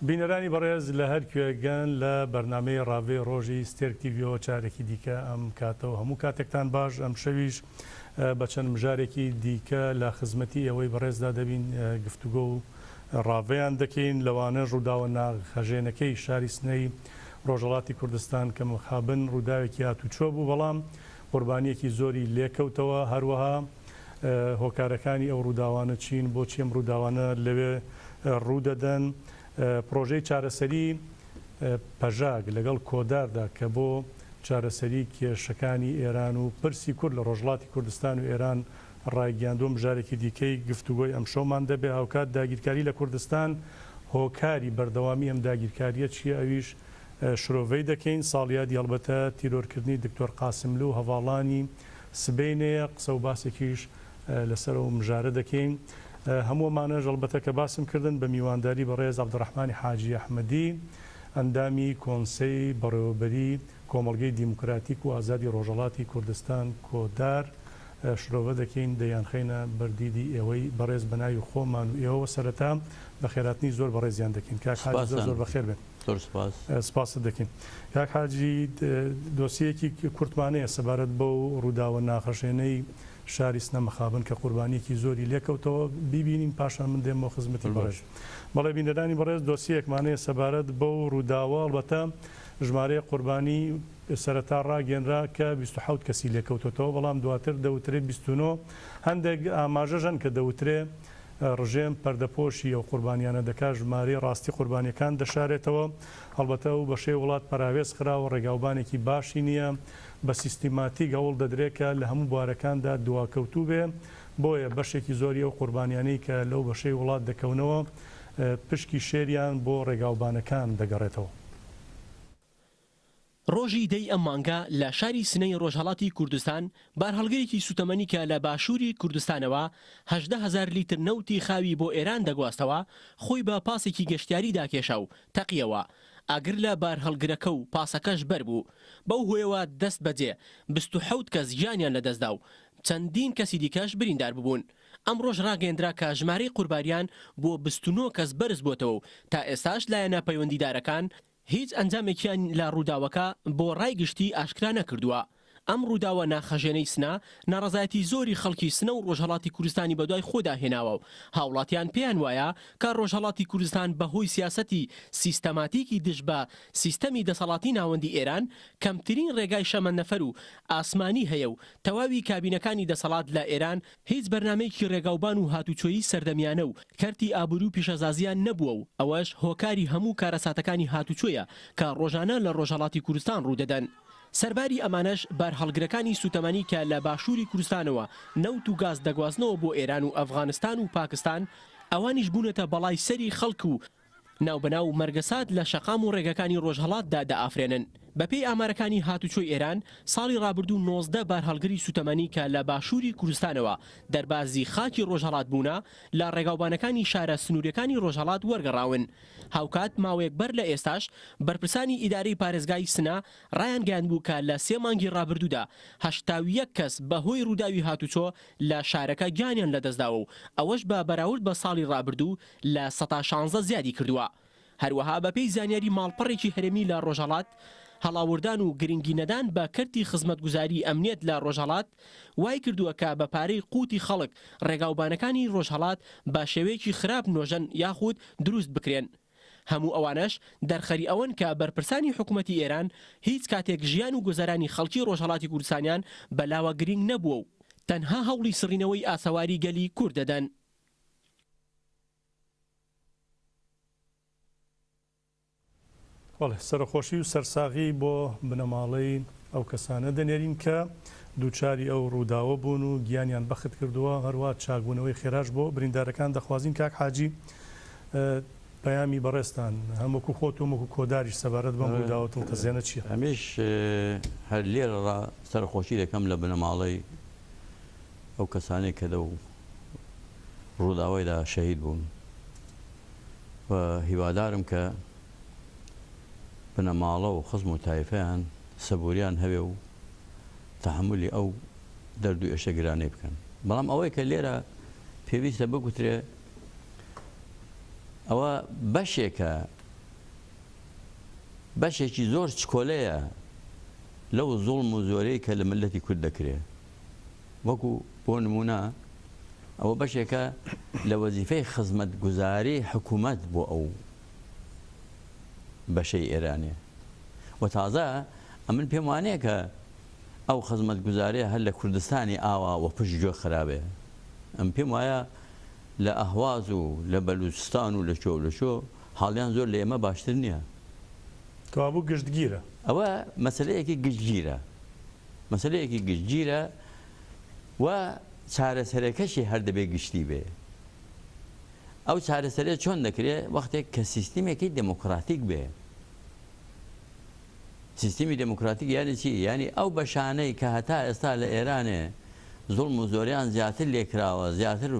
بینەرانی بەڕێز لە هەر کوێگەن لە بەرنامەی ڕاوێ ڕۆژی ستێرک تیڤیۆ چارێکی دیکە ئەم کاتەوە هەموو کاتێکتان باش ئەم شەویش بە چەند مژارێکی دیکە لە خزمەتی ئەوەی بەڕێزدا دەبین گفتوگۆ و ڕاوەیان دەکەین لەوانە ڕووداوە ناخەژێنەکەی شاری سنەی ڕۆژهەڵاتی کوردستان کە مخابن ڕووداوێکی هاتوچۆ بوو بەڵام قوربانیەکی زۆری لێکەوتەوە هەروەها هۆکارەکانی ئەو ڕووداوانە چین بۆچی ئەم ڕووداوانە لەوێ ڕوودەدەن پرۆژەی چارەسەری پەژاگ لەگەڵ کۆداردا کە بۆ چارەسەری کێشەکانی ئێران و پرسی کورد لە ڕۆژهەڵاتی کوردستان و ئێران ڕایگەیاندووە مژارێکی دیکەی گفتوگۆی ئەم شەومان دەبێ هاوکات داگیرکاری لە کوردستان هۆکاری بەردەوامی ئەم داگیرکاریە چیە ئەویش شرۆڤەی دەکەین ساڵیادی هەڵبەتە تیرۆرکردنی دکتۆر قاسملو و هەواڵانی سبەینەیە قسە و باسێکیش لەسەر و مژارە دەکەین هەموومانە ژەڵبەتە کە باسم کردن بە میوانداری بەڕێز عەبدوڕەحمانی حاجی ئەحمەدی ئەندامی کۆنسەی بەڕێوەبەری کۆمەڵگەی دیموکراتیک و ئازادی ڕۆژهەڵاتی کوردستان کۆدار شرۆڤە دەکەین دەیانخەینە بەردیدی ئێوەی بەڕێز بەناوی خۆمان و ئێوە سەرەتا بە خێراتنی زۆر بەڕێزیان دەکەین کاک حاجی زۆر بەخێر بێن سپاس دەکەین کاک حاجی دۆسیەکی کورتمانەیە سەبارەت بەو ڕووداوە ناخەشێنەی شاری سنە مخابن کە قوربانیەکی زۆری لێکەوتەوە بیبینین پاشان من دێمەوە خزمەتی بەڕێژ بەڵێ بینەرانی بەڕێز دۆسیەکمانەیە سەبارەت بەو ڕووداوە ئەڵبەتە ژمارەیە قوربانی سەرەتا ڕاگەنرا کە 27 کەسی لێکەوتەوە بەڵام دواتر دەوترێت 29 هەندێک ئاماژەژەن کە دەوترێ ڕژێم پەردەپۆشی ئەو قوربانیانە دەکا ژمارەی ڕاستی قوربانیەکان دەشارێتەوە هەڵبەتە و بەشەی وڵات پەراوێز خراوە ڕێگاوبانێکی باشی نییە بە سیستیماتیک هەوڵ دەدرێتکە لە هەموو بوارەکاندا دواکەوتوو بێ بۆیە بەشێکی زۆری ئەو قوربانیانەی کە لەو بەشەی وڵات دەکەونەوە پشکی شێریان بۆ ڕێگاوبانەکان دەگەڕێتەوە. ڕۆژی دەی ئەم مانگە لە شاری سنەی ڕۆژهەڵاتی کوردستان بارهەڵگەرێکی سوتەمەنی کە لە باشووری کوردستانەوە 18,000 لیتر نەوتی خاوی بۆ ئێران دەگواستەوە خۆی بە پاسێکی گەشتیاری داکێشە و تەقیەوە ئاگر لە بارهەڵگرەکە و پاسەکەش بەربوو بەو هۆیەوە دەست بەجێ 27 کەس گیانیان لەدەستدا و چەندین کەسی دیکەش بریندار ببوون. ئەم ڕۆژ ڕاگەیەندرا کە ژمارەی قوربانیان بۆ 29 کەس بەرز بۆتەوە و تا ئێستاش لایەنە پەیوەندیدارەکان هیچ ئەنجامێکیان لە ڕووداوەکە بۆ ڕای گشتی ئاشکرا نەکردووە. ئەم ڕووداوە ناخەژێنەی سنە ناڕەزایەتی زۆری خەڵکی سنە و ڕۆژهەڵاتی کوردستانی بەدوای خۆدا هێناوە و هاوڵاتیان پێیان وایە کە ڕۆژهەڵاتی کوردستان بەهۆی سیاسەتی سیستەماتیکی دژ بە سیستەمی دەسەڵاتی ناوەندی ئێران کەمترین ڕێگای شەمەندەفەر و ئاسمانی هەیە و تەواوی کابینەکانی دەسەڵات لە ئێران هیچ بەرنامەیەکی ڕێگاوبان و هاتوچۆیی سەردەمیانە و کەرتی ئابوور و پیشەزازیان نەبووە و ئەوەش هۆکاری هەموو کارەساتەکانی هاتوچۆیە کە ڕۆژانە لە ڕۆژهەڵاتی کوردستان ڕوودەدەن. سەرباری ئەمانەش بارهەڵگرەکانی سوتەمەنی کە لە باشووری کوردستانەوە نەوت و گاز دەگوازنەوە بۆ ئێران و ئەفغانستان و پاکستان ئەوانیش بوونەتە بەڵای سەری خەڵک و ناوبەناو مەرگەسات لە شەقام و ڕێگەکانی ڕۆژهەڵاتدا دائافرێنن. بەپێی ئامارەکانی هاتوچۆی ئێران ساڵی ڕابردوو 19 بارهەڵگری سوتەمەنی کە لە باشووری کوردستانەوە دەربازی خاکی ڕۆژهەڵات بوونا لە ڕێگاوبانەکانی شارە سنوورەکانی ڕۆژهەڵات وەرگەڕاون. هاوکات ماوەیەک بەر لە ئێستاش بەرپرسانی ئیدارەی پارێزگای سنا ڕایان گەیاندبوو کە لە 3 مانگی ڕابردوودا 81 کەس بەهۆی ڕووداوی هاتوچۆ لە شارەکە گیانیان لەدەستداوە و ئەوەش بە بەراورد بە ساڵی ڕابردوو لە 116 زیادی کردووە. هەروەها بەپێی زانیاری ماڵپەڕێکی هەرێمی لە ڕۆژهەڵات هەڵاوردان و گرنگی نەدان بە کەرتی خزمەتگوزاری ئەمنیەت لە ڕۆژهەڵات وای کردووە کە بە پارەی قوتی خەڵک ڕێگاوبانەکانی ڕۆژهەڵات بە شێوەیەکی خراپ نۆژەن یاخود دروست بکرێن. هەموو ئەوانش دەرخەری ئەوەن کە بەرپرسانی حکوومەتی ئێران هیچ کاتێک ژیان و گوزەرانی خەڵکی ڕۆژهەڵاتی کوردستانیان بەلاوە گرنگ نەبووە و تەنها هەوڵی سڕینەوەی ئاسەواری گەلی کورد دەدەن. سەرخۆشی و سەرساغی بۆ بنەماڵەی ئەو کەسانە دەنێرین کە دووچاری ئەو ڕووداوە بوون و گیانیان بەخت کردووە هەروە چاکبوونەوەی خێراش بۆ بریندارەکان دەخوازین کاک حاجی پەیامی بەڕێستان هەمووکو خۆت و وەکو کۆداریش سەبارەت بەم ڕووداوەتڵ تەزیێنە چییە؟ هەمیش هەر لێرە سەرخۆشی دەکەم لە بنەماڵەی ئەو کەسانێک کە لەو ڕووداوەیدا شەهید بوون و هیوادارم کە بنەماڵە و خزم و تایفەیان سەبووریان هەبێ و تەحملی ئەو دەرد و ئێشە گرانەی بکەن. بەڵام ئەوەی کە لێرە پێویستە بگوترێ ئەوە بەشێکە بەشێکی زۆر چکۆلەیە لەو زوڵم و زۆرەی کە لە ملەتی کورد دەکرێت وەکو بۆ نمونە ئەوە بەشێکە لە وەزیفەی خزمەت گوزاری حکوومەت بۆ ئەو بەشەی ئێرانێ و تازە ئەمن پێم وانەیە کە ئەو خزمەت گوزاریە هەر لە کوردستانی ئاوا و پشت گوێ خراپێ ئەم پێم وایە لە ئەهواز و لە بەلوچستان و لە شۆ حاڵیان زۆر لە ئێمە باشتر نییە کابوو گشتگیرە ئەوە مەسلەیەکی گشتگیرە مەسلەیەکی گشتگیرە و چارەسەرەکەشی هەر دەبێ گشتی بێ ئەو چارەسەرێ چۆن دەکرێت وەختێک کە سیستیمێکی دموکراتیک بێ سیستمی دموکراتیک یانی چی؟ یعنی ئەو بەشانەی کە هەتا ئێستا لە ئێرانێ زوڵم و زۆریان زیاتر لێکراوە زیاتر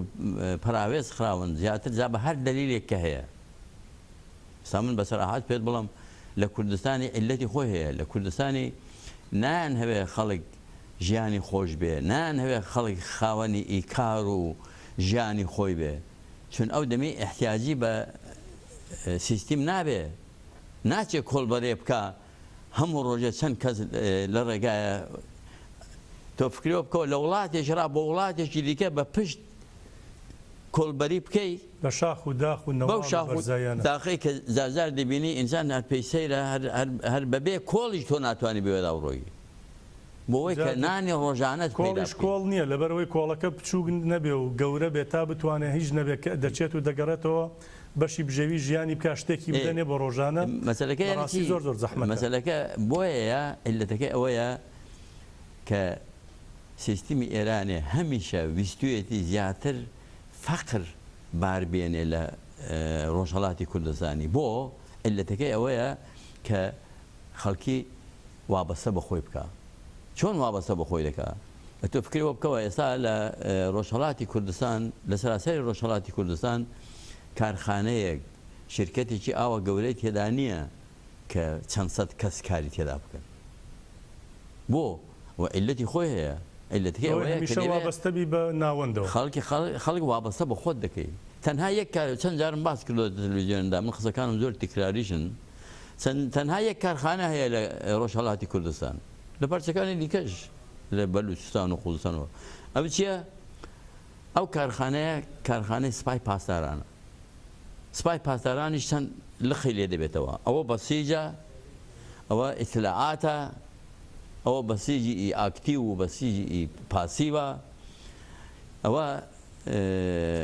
پراوێز خراون زیاتر جا بە هەر دلیلێک کە هەیە ئێستا من بەسەراحات پێت بڵم لە کوردستانی عیلەتی خۆی هەیە لە کوردستانی نان هەوێ خەڵک ژیانی خۆش بێ نان هەوێ خەڵک خاوەنی ئیکار و ژیانی خۆی بێ چون ئەو دەمی احتیاجی بە سیستیم نابێ ناچێت کۆڵبەرێ بکە هەموو ڕۆژێ چەند کەس لە ڕێگایە تۆ فکرەوە بکەوە لە وڵاتێکی ڕا بۆ وڵاتێکی دیکە بە پشت کۆڵبەری بکەی بە شاخ و داخ و بەو شاخ و داخی کە زارزار دەبینی ئینسان هەر پێی سەیرە هەر بەبێ کۆڵیش تۆ ناتوانانی بێدا ڕۆی بۆەوەی کە نانی ڕۆژانەت کۆڵیش کۆڵ نییە لەبەرەوەی کۆڵەکە بچوو نەبێ و گەورە بێت تا بتوانێت هیچ نەبێت دەچێت و دەگەڕێتەوە بەشی بژێوی ژیانی بکە شتێکی بدەنێ بۆ ڕۆژانە مەسەلەکە زۆر زۆر زەحمەتە مەسەلەکە بۆیە عیلەتەکەی ئەوەیە کە سیستمی ئێرانێ هەمیشە ویستوێتی زیاتر فەقر باربێنێ لە ڕۆژهەڵاتی کوردستانی بۆ عیلەتەکەی ئەوەیە کە خەڵکی وابەستە بەخۆی بکە چۆن وابەستە بەخۆی دەکا تۆ فکرەوە بکەوە ئێستا لە ڕۆژهەڵاتی کوردستان لە سەراسەری ڕۆژهەڵاتی کوردستان کارخانەیەک شرکەتێکی ئاوە گەورەی تێدا نییە کە چەند سەد کەس کاری تێدا بکەن بۆ و عیلەتی خۆی هەیە عیلەتەکەی ئەوەیە کە وابەستەبی بە ناوەندەوە خەڵک وابەستە بە خۆت دەکەی تەنها یەک کار چەند جارم باس کردو تەلەڤیزیۆندا من قسەکانم زۆر تکراریشن تەنها یەک کارخانە هەیە لە ڕۆژهەڵاتی کوردستان لە پارچەکانی دیکەش لە بەلوچستان و خوزستانەوە ئەو چییە؟ ئەو کارخانەیە کارخانەی سپای پاسدارانە سپای پاسدارانیش چەند لخی لێ دەبێتەوە ئەوە بەسیجە ئەوە ئیتلاعاتە ئەوە بەسیجی ئاکتیو و بەسیجی پاسیوە ئەوە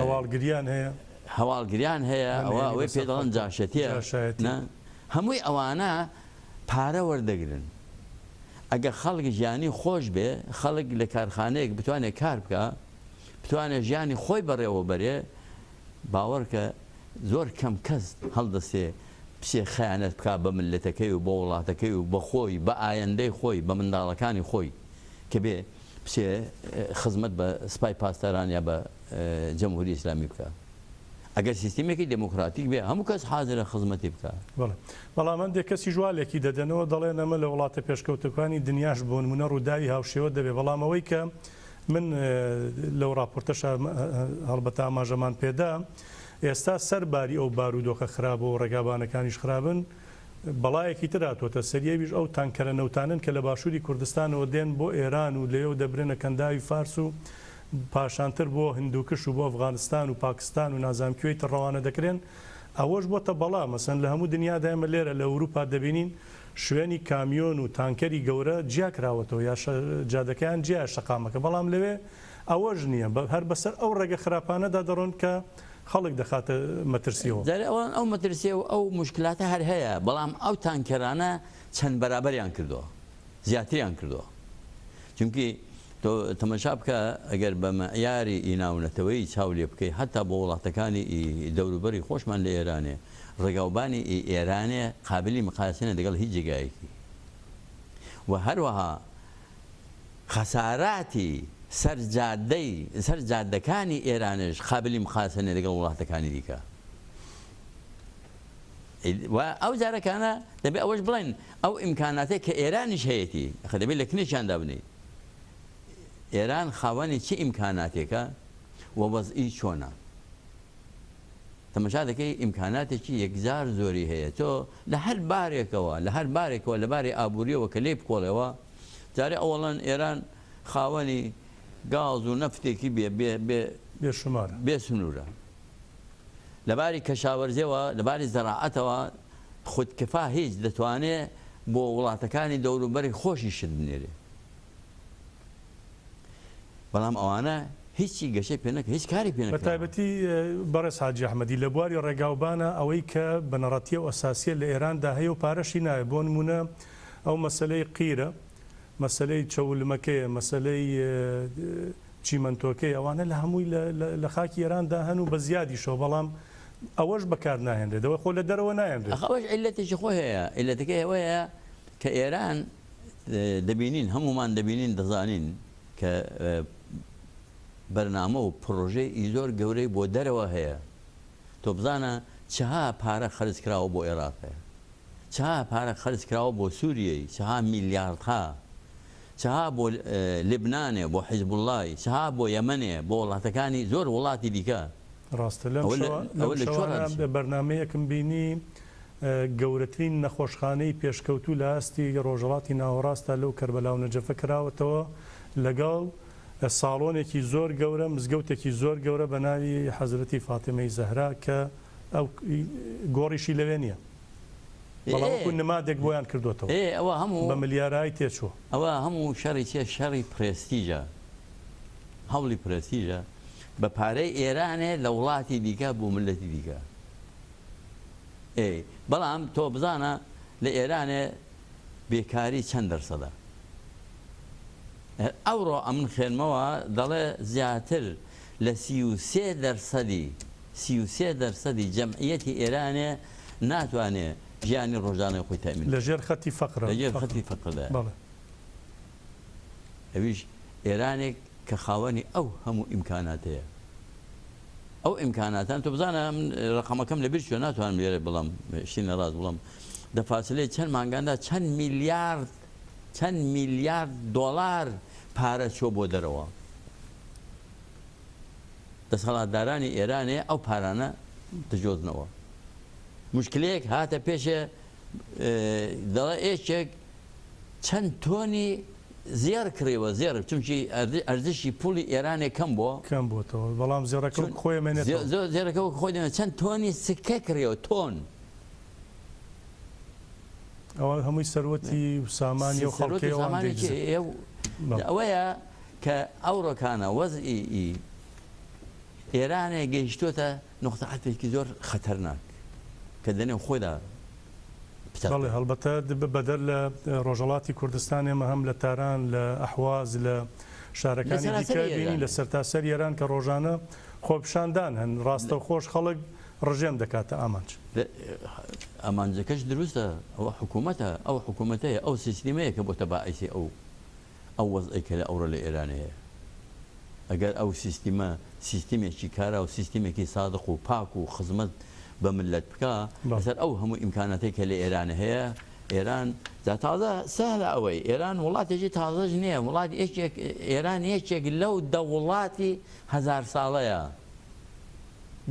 هەواڵگریان هەیە هەواڵگریان هەیە ئەوە ئەوەی پێ دەڵێن جاشەتیە هەمووی ئەوانە پارە وەردەگرن ئەگەر خەڵکی ژیانی خۆش بێ خەڵک لە کارخانەیەک بتوانێت کار بکە بتوانێت ژیانی خۆی بەڕێوە بەرێ باوەڕکە زۆر کەم کەس هەڵدەستێ پسێ خەیانەت بکە بە ملەتەکەی و بە وڵاتەکەی و بە خۆی بە ئایندەی خۆی بە منداڵەکانی خۆی کە بێ پسێ خزمەت بە سپای پاسداران یا بە جەمهوری ئیسلامی بکە ئەگەر سیستیمێکی دموکراتیک بێ هەموو کەس حازرە خزمەتی بکە بەڵام ئەم کەسی ژوالێکی دەدەنەوە دەڵێن ئەمە لە وڵاتە پێشکەوتەکانی دنیاش بۆ نمونە ڕووداوی هاوشێوە دەبێ بەڵام ئەوەی کە من لەو راپۆرتەش هەڵبەتە ئاماژەمان پێدا ئێستا سەرباری ئەو بارودۆخە خراپە و ڕێگابانەکانیش خراپن بەڵایەکی تراتۆتە سەریەویش ئەو تانکەرە نەوتانن کە لە باشووری کوردستانەوە دێن بۆ ئێران و لێو دەبرێنە کەنداوی فارس و پاشانتر بۆ هندوکش و بۆ ئەفغانستان و پاکستان و نازانکوێی تڕەوانە دەکرێن ئەوەش بۆتە بەڵا مەسەن لە هەموو دنیادا ئێمە لێرە لە ئەوروپا دەبینین شوێنی کامیۆن و تانکەری گەورە جیا کراوەتەوە یا جادەکەیان جیا شەقامەکە بەڵام لەوێ ئەوەش نییە هەر بەسەر ئەو ڕێگە خراپانەدا دەڕۆن کە خەڵک دەخاتە مەترسیەوە ئەوان ئەو مەترسیە و ئەو مشکلاتە هەر هەیە بەڵام ئەو تانکەرانە چەند بەرابەریان کردووە زیاتریان کردووە چونکی تۆ تەمەشا بکە ئەگەر بە مەعیاری ئیناونەتەوەی چاو لێ بکەی هەتا بۆ وڵاتەکانی دەوروبەری خۆشمان لە ئێرانێ ڕێگاوبانی ئێرانێ قابلی مقایسەنە لەگەڵ هیچ جێگایەکی و هەروەها خەساراتی سەر جادەکانی ئێرانش قابلی مقایسەنە لەگەڵ وڵاتەکانی دیکە و ئەو جارەکانە دەبێت ئەوەش بڵێن ئەو ئیمکاناتێک کە ئێرانیش هەیەی دەبێت لە کنێکیاندا بنێت ئێران خاوەنی چه ئیمکاناتێکە و وەزئی چۆنە تەماشا دەکەی ئیمکاناتێکی یەکجار زۆری هەیە تۆ لە هەر بارێکەوە لە باری ئابوووریەوە کە لێ بکۆڵەوە جارێ ئەوڵەن ئێران خاوەنی گاز و نەفتێکی بێ سنوورە لەباری کەشاوەرزەوە لەباری زەراعەتەوە خودکفا هیچ دەتوانێت بۆ وڵاتەکانی دەوروبەری خۆشی شت بنێرێ بەڵام ئەوانە هیچی گەشەی پێ نەکە هیچ کاری پێ نەکە بە تایبەتی بەڕێز حاجی ئەحمەدی لە بواری ڕێگاوبانە ئەوەی کە بەنەڕەتیە و ئەساسیە لە ئێراندا هەیە و پارەشی نایە بۆ نمونە ئەو مەسەلەی قیرە مەسەلەی چەولمەکەیە مەسەلەی چیمەنتۆکەی ئەوانە لە هەمووی لە خاکی ئێراندا هەن و بە زیادیشەوە بەڵام ئەوەش بەکار ناهێنرێتەوە خۆ لە دەرەوە نایێنرێت ئەوەش عیلەتێکی خۆی هەیە عیلەتەکەی ئەوەیە کە ئێران دەبینین هەمومان دەبینین دەزانین کە بەرنامە و پرۆژەی زۆر گەورەی بۆ دەرەوە هەیە تۆ بزانە چها پارە خەرج کراوە بۆ عێراقە چها پارە خەرج کراوە بۆ سووریەی چها میلیاردها چها بۆ لبنانێ بۆ حیزب اللای چها بۆ یەمەنێ بۆ وڵاتەکانی زۆر وڵاتی دیکە ڕاستە لەم بەرنمەیەکم بینی گەورەترین نەخۆشخانەی پێشکەوتوو لە ئاستی ڕۆژهەڵاتی ناوەڕاستە لەو کەربەلا و نەجەفە کراوەتەوە لەگەڵ ساڵۆنێکی زۆر گەورە مزگەوتێکی زۆر گەورە بە ناوی حەزرەتی فاتیمەی زەهرا کە ئەو گۆڕیشی لەوێ نییە بەڵام نمادێک بۆیان کردوێتەوە ئەوە هەموو بە ملیارای تێچوە ئەوە هەموو شەڕی چێ شەڕی پرێستیژە هەوڵی پرێستیژە بە پارەی ئێرانێ لە وڵاتی دیکە بۆ ملەتی دیکە بەڵام تۆ بزانە لە ئێرانێ بێکاری چەند دەرسەدە ئەوڕۆ ئەمن خێنمەوە دەڵێ زیاتر لە 33% جەمعیەتی ئێرانێ ناتوانێت ژیانی ڕۆژانەی خۆی تەمین لە ژێر خەتی فەقرە لە ژێر خەتی فەقردا ئەویش ئێرانێک کە خاوەنی ئەو هەموو ئیمکاناتەیە ئەو ئیمکاناتان تۆ بزانە ڕقەمەکەم لەبیر چۆ ناتوانم لێرە بڵام شتینە ڕاست بڵام دەفاصلەی چەند مانگاندا چەند میلیارد دۆلار پارە چۆ بۆ دەرەوە دەسەڵاتدارانی ئێرانێ ئەو پارانە دەجۆزنەوە مشکلەیەک هاتە پێشێ دەڵێ ئێچێک چەند تۆنی زێر کڕێوە زێر چونکی ئەرزشی پوڵی ئێرانێ کەم بۆتەوە بەڵام زێڕەکە خۆی زێرەکە خۆی دێنێت چەند تۆنی سکە کڕێەوە تۆن ئەوە هەمووی سەروەتی و سامانی و خەڵکیێکی ئەوەیە کە ئەوڕۆکانە وەزئی ئێرانێ گەیشتوتە نقطە عەتفێکی زۆر خەتەرناک کە دەنێ خۆیدا بەڵێ هەڵبەتە بەدەر لە ڕۆژهەڵاتی کوردستان ئێمە هەم لە تاران لە ئەحواز لە شارەکانی دیکە بینی لە سەرتاسەر ئێران کە ڕۆژانە خۆپشاندان هەن ڕاستە و خۆش خەڵک ڕژێم دەکاتە ئامانج ئامانجەکەش دروستە ئەوە حکوومەتە ئەو حکوومەتەیە ئەو سیستیمەیە کە بۆتە باعیسی ئەو وەزئی کە لە ئەوڕە لە ئێرانەیە ئەگەر ئەو سیستیمێکی کارە و سیستیمێکی سادق و پاک و خزمەت بە ملت بکە لەسەر ئەو هەموو ئیمکانەتی کە لە ئێرانە هەیە ئێران تازە سەهلە ئەوەی ئێران وڵاتێکی تازەش نییە وڵات ئێران یەکێک لەو دە وڵاتی هەزار ساڵەیە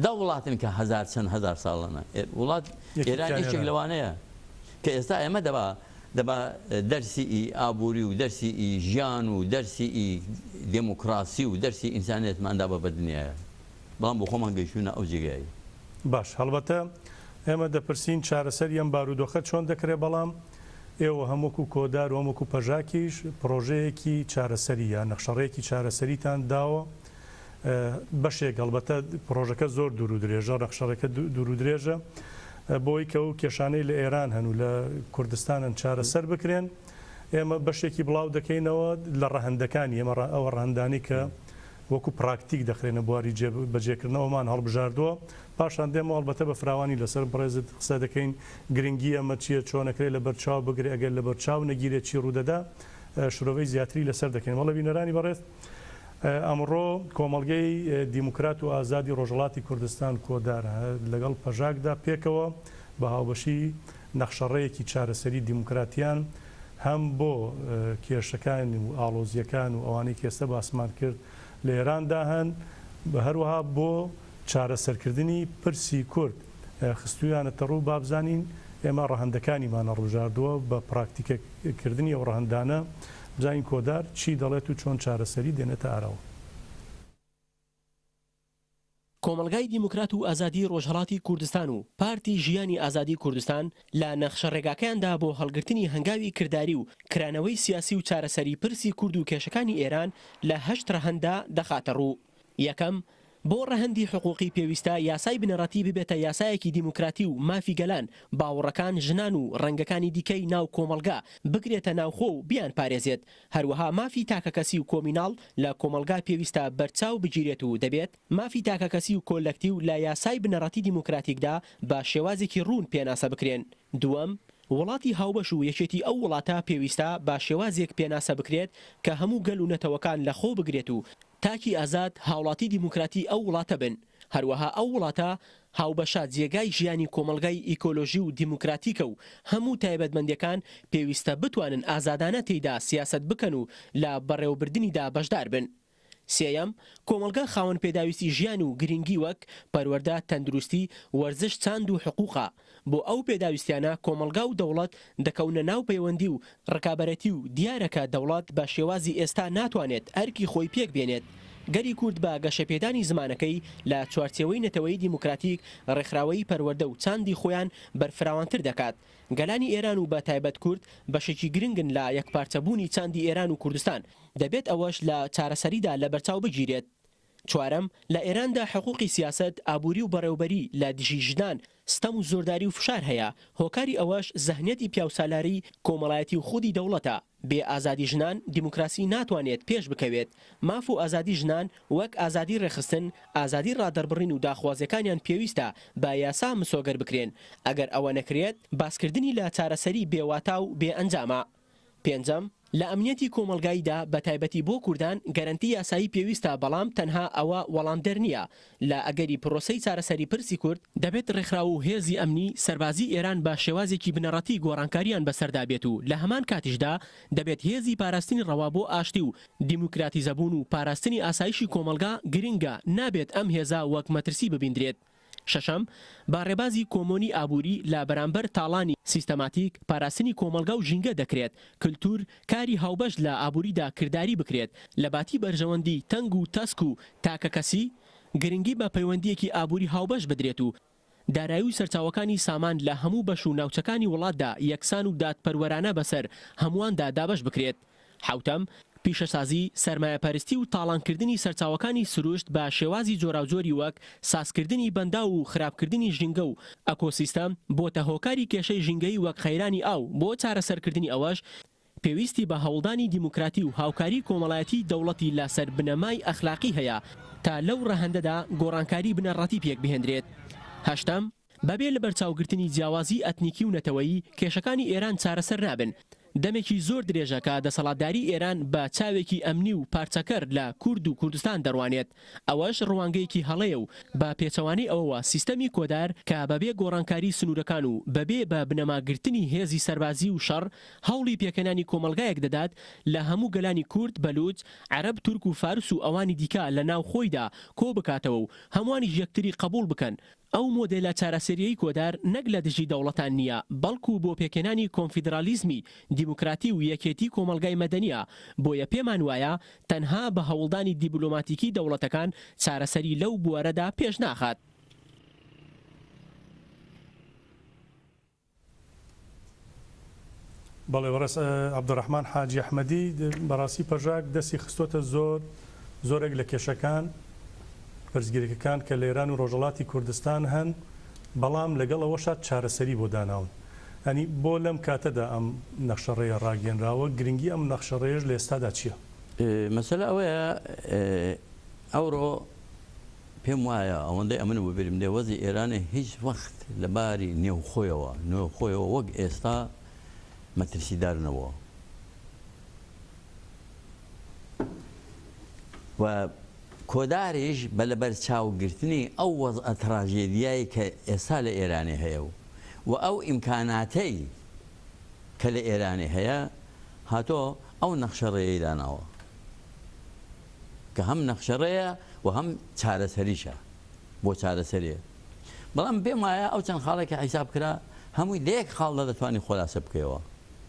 دە وڵاتن کە چەند هەزار ساڵەنە وڵات ئێران یەکێک لەوانەیە کە ئێستا ئێمە دەبا دەرسی ئابووری و دەرسی ژیان و دەرسی دموکراسی و دەرسی ئینسانێتماندا بە بەدنیایە بەڵام بۆ خۆمان گەیشتوونە ئەو جێگایی باش هەڵبەتە ئێمە دەپرسین چارەسەر ئەم بارودۆخە چۆن دەکرێت بەڵام ئێوە هەمووکو کۆدار و هەمووکو پەژاکیش پرۆژەیەکی چارەسەری یان نەخشەڕەیەکی چارەسەریتان داوە بەشێک هەڵبەتە پرۆژەکە زۆر دوور و درێژە نەخشەڕەکە دوور و درێژە بۆی کە و کێشانەی لە ئێران هەن و لە کوردستانن چارەسەر بکرێن ئێمە بەشێکی بڵاو دەکەینەوە لە ڕەهەندەکانی ئێمە ئەوە ڕەهەندانی کە وەکو پراکتیک دەخرێنە بواری بەجێکردنەوەمان هەڵبژاردووە پاشان دێمە هەڵبەتە بە فراوانی لەسەر بڕێزت قسە دەکەین گرنگی ئەمە چییە چۆنەکرێت لە بەرچاو بگرێ ئەگەر لە بەرچاو نەگیرێت چی ڕوودەدا شرۆڤەی زیاتری لەسەر دەکەین وەڵە بینەرانی بەڕێز ئەمڕۆ کۆمەڵگەی دیموکرات و ئازادی ڕۆژهەڵاتی کوردستان کۆدارە لەگەڵ پەژاکدا پێکەوە بە هاوبەشی نەخشەڕەیەکی چارەسەری دیموکراتیان هەم بۆ کێشەکان و ئاڵۆزیەکان و ئەوانەی کێسە باسمان کرد لە ئێراندا هەن بە هەروەها بۆ چارەسەرکردنی پرسی کورد خستویانەتە ڕوو بابزانین ئێمە ڕەهەندەکانیمانە ڕژاردووە بە پراکتیکەکردنی ئەو ڕەهەندانە بزانین کۆدار چی دەڵێت و چۆن چارەسەری دێنێتە ئاراوە. کۆمەلگای دیموکرات و ئازادی ڕۆژهەڵاتی کوردستان و پارتی ژیانی ئازادی کوردستان لە نەخشە ڕێگاکەیاندا بۆ هەڵگرتنی هەنگاوی کردداری و کرانەوەی سیاسی و چارەسەری پرسی کورد و کێشەکانی ئێران لە 8 ڕەهەندا دەخاتە ڕوو. یەکەم، بۆ ڕەهەندی حقوقی پێویستە یاسای بنەڕەتی ببێتە یاسایەکی دیموکراتی و مافی گەلان باوەڕەکان ژنان و ڕەنگەکانی دیکەی ناو کۆمەلگا بگرێتە ناوخۆ و بیان پارێزێت. هەروەها مافی تاکەکەسی و کۆمیناڵ لە کۆمەلگا پێویستە بەرچاو بگیرێت و دەبێت مافی تاکەکەسی و کۆلەکتیو لە یاسای بنەڕەتی دیموکراتیکدا بە شێوازێکی ڕوون پێناسە بکرێن. دووەم، وڵاتی هاوبەش و یەکێتی ئەو وڵاتە پێویستە با شێوازێک پێناسە بکرێت کە هەموو گەل و نەتەوەکان لە خۆ بگرێت و تاکی ئازاد هاوڵاتی دیموکراتی ئەو وڵاتە بن. هەروەها ئەو وڵاتە هاوبەشە جێگای ژیانی کۆمەلگای ئیکۆلۆژی و دیموکراتیکە و هەموو تایبەتمەندیەکان پێویستە بتوانن ئازادانە تێیدا سیاست بکەن و لە بەڕێوەبردننیدا بەشدار بن. سێەم، کۆمەلگا خاوەن پێداویستی ژیان و گرنگی وەک پەروەردە، تەندروستی، وەرزش، چاند و حقوقە. بۆ ئەو پێداویستیانە کۆمەلگا و دەوڵەت دەکەونە ناو پەیوەندی و ڕکابەتی و دیارەکە دەوڵەت بە شێوازی ئێستا ناتوانێت ئەرکی خۆی پێک بێنێت. گەری کورد بە گەشەپێدانی زمانەکەی لە چوارچێوەی نەتەوەی دیموکراتیک ڕێکخراوەی پەروەردە و چاندی خۆیان بەرفراوانتر دەکات. گەلانی ئێران و بە تایبەت کورد بەشێکی گرنگن لە یەکپارچەبوونی چاندی ئێران و کوردستان، دەبێت ئەوەش لە چارەسەریدا لە بەرچاو بگیرێت. چوارەم، لە ئێراندا حقوقی سیاست، ئابووری و بەڕێوبەری لە دژی ژنان ستەم و زۆرداری و فشار هەیە. هۆکاری ئەوەش زەهنێتی پیاوسالاری کۆمەڵایەتی و خودی دەوڵەتە. بێ ئازادی ژنان دیموکراسی ناتوانێت پێش بکەوێت. ماف و ئازادی ژنان وەک ئازادی ڕێخستن، ئازادی ڕادەربڕین و داخوازیەکانیان پێویستە بە یاسا مسۆگەر بکرێن. ئەگەر ئەوە نەکرێت باسکردنی لە چارەسەری بێواتا و بێ ئەنجامە. پێنجەم، لە ئەمنیەتی کۆمەلگاییدا بە تایبەتی بۆ کوردان گەرنتی یاسایی پێویستە، بەڵام تەنها ئەوە وەڵامدەر نییە. لە ئەگەری پرۆسەی چارەسەری پرسی کورد دەبێت ڕێکخراو و هێزی ئەمنی سەربازی ئێران بە شێوازێکی بنەڕەتی گۆڕانکاریان بەسەردا بێت و لە هەمان کاتیشدا دەبێت هێزی پاراستنی ڕەوا بۆ ئاشتی و دیموکراتیزەبوون و پاراستنی ئاسایشی کۆمەلگا گرنگە، نابێت ئەم هێزا وەک مەترسی ببیندرێت. شەشەم، با ڕێبازی کۆمۆنی ئابووری لە بەرامبەر تاڵانی سیستەماتیک پاراستنی کۆمەلگا و ژینگە دەکرێت. کللتور کاری هاوبەش لە ئابووریدا کردداری بکرێت. لە باتی بەرژەوەندی تەنگ و تەسک و تاکەکەسی گرنگی بە پەیوەندیەکی ئابووری هاوبەش بدرێت و دارایی و سەرچاوەکانی سامان لە هەموو بەش و ناوچەکانی وڵاتدا یەکسان و دادپەروەرانە بەسەر هەموواندا دابەش بکرێت. حوتەم، پیشەسازی، سەرمایه‌پەرستی و تاڵانکردنی سەرچاوەکانی سروشت بە شێوازی جۆراوجۆری وەک سازکردنی بەندا و خراپکردنی ژینگە و ئەکۆسیستەم بۆتە هۆکاری کێشەی ژینگەی وەک خەیرانی ئاو. بۆ چارەسەرکردنی ئەوەش پێویستی بە هەوڵدانی دیموکراتی و هاوکاری کۆمەڵایەتی دەوڵەتی لەسەر بنەمای ئەخلاقی هەیە تا لەو ڕەهەندەدا گۆڕانکاری بنەڕەتی پێک بهێنرێت. هەشتم، بەبێ لە بەرچاوگرتنی جیاوازی ئەتنیکی و نەتەوەیی کێشەکانی ئێران چارەسەر نابن. دەمێکی زۆر درێژەکە دەسەڵاتداری ئێران بە چاوێکی ئەمنی و پارچەکەر لە کورد و کوردستان دەڕوانێت. ئەوەش ڕوانگەیەکی هەڵەیە و بە پێچەوانەی ئەوەوە سیستەمی کۆدار کە بەبێ گۆڕانکاری سنوورەکان و بەبێ بە بنەماگرتنی هێزی سەربازی و شەڕ هەوڵی پێکەنانی کۆمەلگایەک دەدات لە هەموو گەلانی کورد، بەلوچ، عەرەب، تورک و فارس و ئەوانی دیکە لە ناو خۆیدا کۆ بکاتەوە و هەمووانی یەکتری قبول بکەن. ئەو مۆدێلە چارەسەریەی کۆدار نەک لە دژی دەوڵەتان نییە، بەڵکو بۆ پێکێنانی کۆنفیدرالیزمی دیموکراتی و یەکێتی کۆمەلگای مەدەنیە. بۆیە پێمان وایە تەنها بە هەوڵدانی دیبلۆماتیکی دەوڵەتەکان چارەسەری لەو بوارەدا پێش ناخات. بەڵێ بەڕێز عەبدوڕەحمان حاجی ئەحمەدی بەڕاستی پەژاک دەستی خستۆتە زۆرێک لە کێشەکان پرسگیرەکان کە لە ئێران و ڕۆژهەڵاتی کوردستان هەن، بەڵام لەگەڵەوەشا چارەسەری بۆ داناون. ئەنی بۆ لەم کاتەدا ئەم نەخشەڕێیە ڕاگەنراوە، گرنگی ئەم نەخشەڕێیەش لە ئێستادا چییە؟ مەسەلە ئەوەیە ئەوڕۆ پێم وایە ئەوەندەی ئەمن بۆ بێرم دێ وەزی ئێرانە هیچ وەخت لەباری نێوخۆیەوە وەک ئێستا مەترسیدارنەوە. و کۆداریش بە لەبەر چاوگرتنی ئەو وەزعە تراژێدیایی کە ئێستا لە ئێرانێ هەیە و ئەو ئیمکاناتەی کە لە ئێرانێ هەیە هاتۆ ئەو نەخشەڕێیەی داناوە کە هەم نەخشەڕەیە و هەم چارەسەریشە. بۆ چارەسەرێ بەڵام پێم وایە ئەو چەند خاڵێکی حیساب کرا هەمووی لە یەک خاڵدا دەتوانانی خۆلاسە بکەیەوە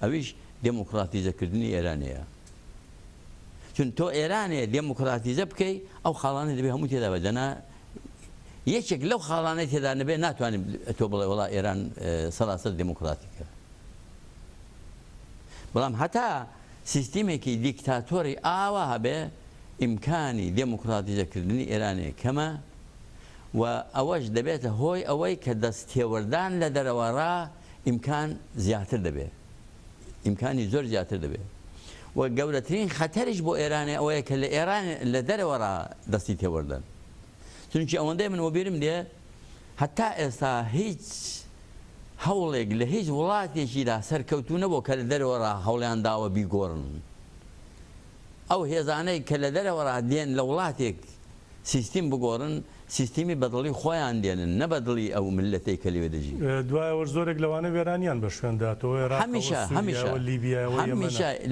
ئەویش دموکراتیزەکردنی ئێرانەیە چون تۆ ئێرانێ دموکراتیزە بکەی ئەو خاڵانە دەبێت هەموو تێدا بەدەنا یەکێک لەو خاڵانەی تێدا نەبێ ناتوانین تۆ بڵێ وڵا ئێران سەراسەر دموکراتیکە بەڵام هەتا سیستیمێکی دیکتاتۆری ئاوا هەبێ ئیمکانی دموکراتیزەکردنی ئێرانێ کەمە و ئەوەش دەبێتە هۆی ئەوەی کە دەستێوەردان لە دەرەوەڕا ئیمکان زیاتر دەبێت ئیمکانی زۆر زیاتر دەبێت و گەورەترین خەتەریش بۆ ئێرانێ ئەوەیە کە لە ئێران لە دەرەوەڕا دەستی تێوەردن چونکی ئەوەندەی من وەبیرم دێ هەتا ئێستا هیچ هەوڵێک لە هیچ وڵاتێکیدا سەرکەوتو نەبوو کە لە دەرەوەڕا هەوڵیان داوە بیگۆڕن ئەو هێزانەی کە لە دەرەوەڕا دێن لە وڵاتێک سیستیم بگۆڕن سیستیمی بەدڵی خۆیان دێنن نە بەدڵی ئەو ملەتەی کە لێوێ دەژی دوایەوە زۆرێک لەوانە وێرانیان بە شوێنداتەوە هەمیشە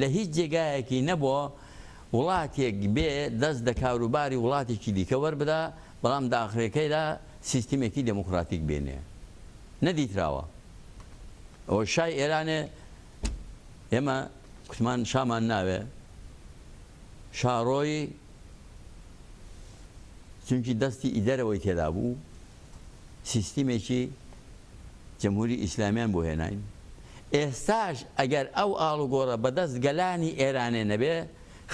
لە هیچ جێگایەکی نەبووە وڵاتێک بێ دەست دە کاروباری وڵاتێکی دیکە وەربدا بەڵام داخرەکەیدا سیستیمێکی دموکراتیک بێنێ نەدیتراوە ئەوە شای ئێرانێ ئێمە کوتمان شامان ناوێ شاڕۆی چونکی دەستی ئیدەرەوەی تێدا بوو سیستیمێکی جەمهوری ئیسلامیان بۆ هێناین ئێستاش ئەگەر ئەو ئاڵوگۆڕە بەدەست گەلانی ئێرانێ نەبێ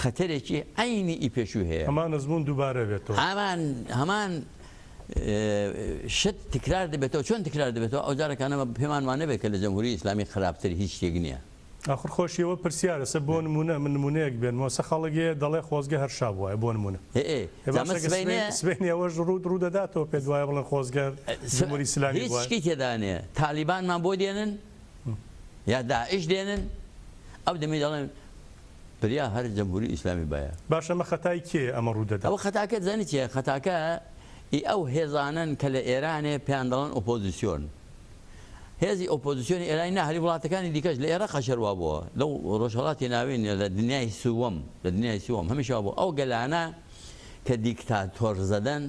خەتەرێکی عینی ئیپێشوو هەیە هەمان نزمون دووبارە بێتەوە هەمان شت تکرار دەبێتەوە چۆن تکرار دەبێتەوە ئەو جارەکانە پێمان وانە بێت کە لە جەمهوری ئیسلامی خراپتر هیچ شتێک نییە آخر خۆشیەوە پرسیارە سە بۆ نمونە من نمونەیەک بێن وەسە خەڵکێ دەڵێ خۆزگە هەر شاب وایە بۆ نمونە سبەینی ئەوەش ڕوودەداتەوە پێ دوایە بڵێن خۆزگەر جمهوری ئیسلامی هیچ شتی تێدانێ تالیبانمان بۆ دێنن یا داعش دێنن ئەو دەمی دەڵێن بریا هەر جەمهوری ئیسلامی باە باش ئەمە خەتای کێ ئەمە ڕوودەدا ئەوە خەتاکە زانی چیە خەتاکە ئەو هێزانن کە لە ئێرانێ پێیان دەڵێن ئۆپۆزیسیۆن هێزی ئۆپۆزیسیۆنی ئێرانی نە هەری وڵاتەکانی دیکەش لە ئێرە خەشەروا بووە لەو ڕۆژهەڵاتی ناوین لە دنیای سووەم لە دنیای سووەم هەمیشە بوو ئەو گەلانە کە دیکتاتۆر زەدەن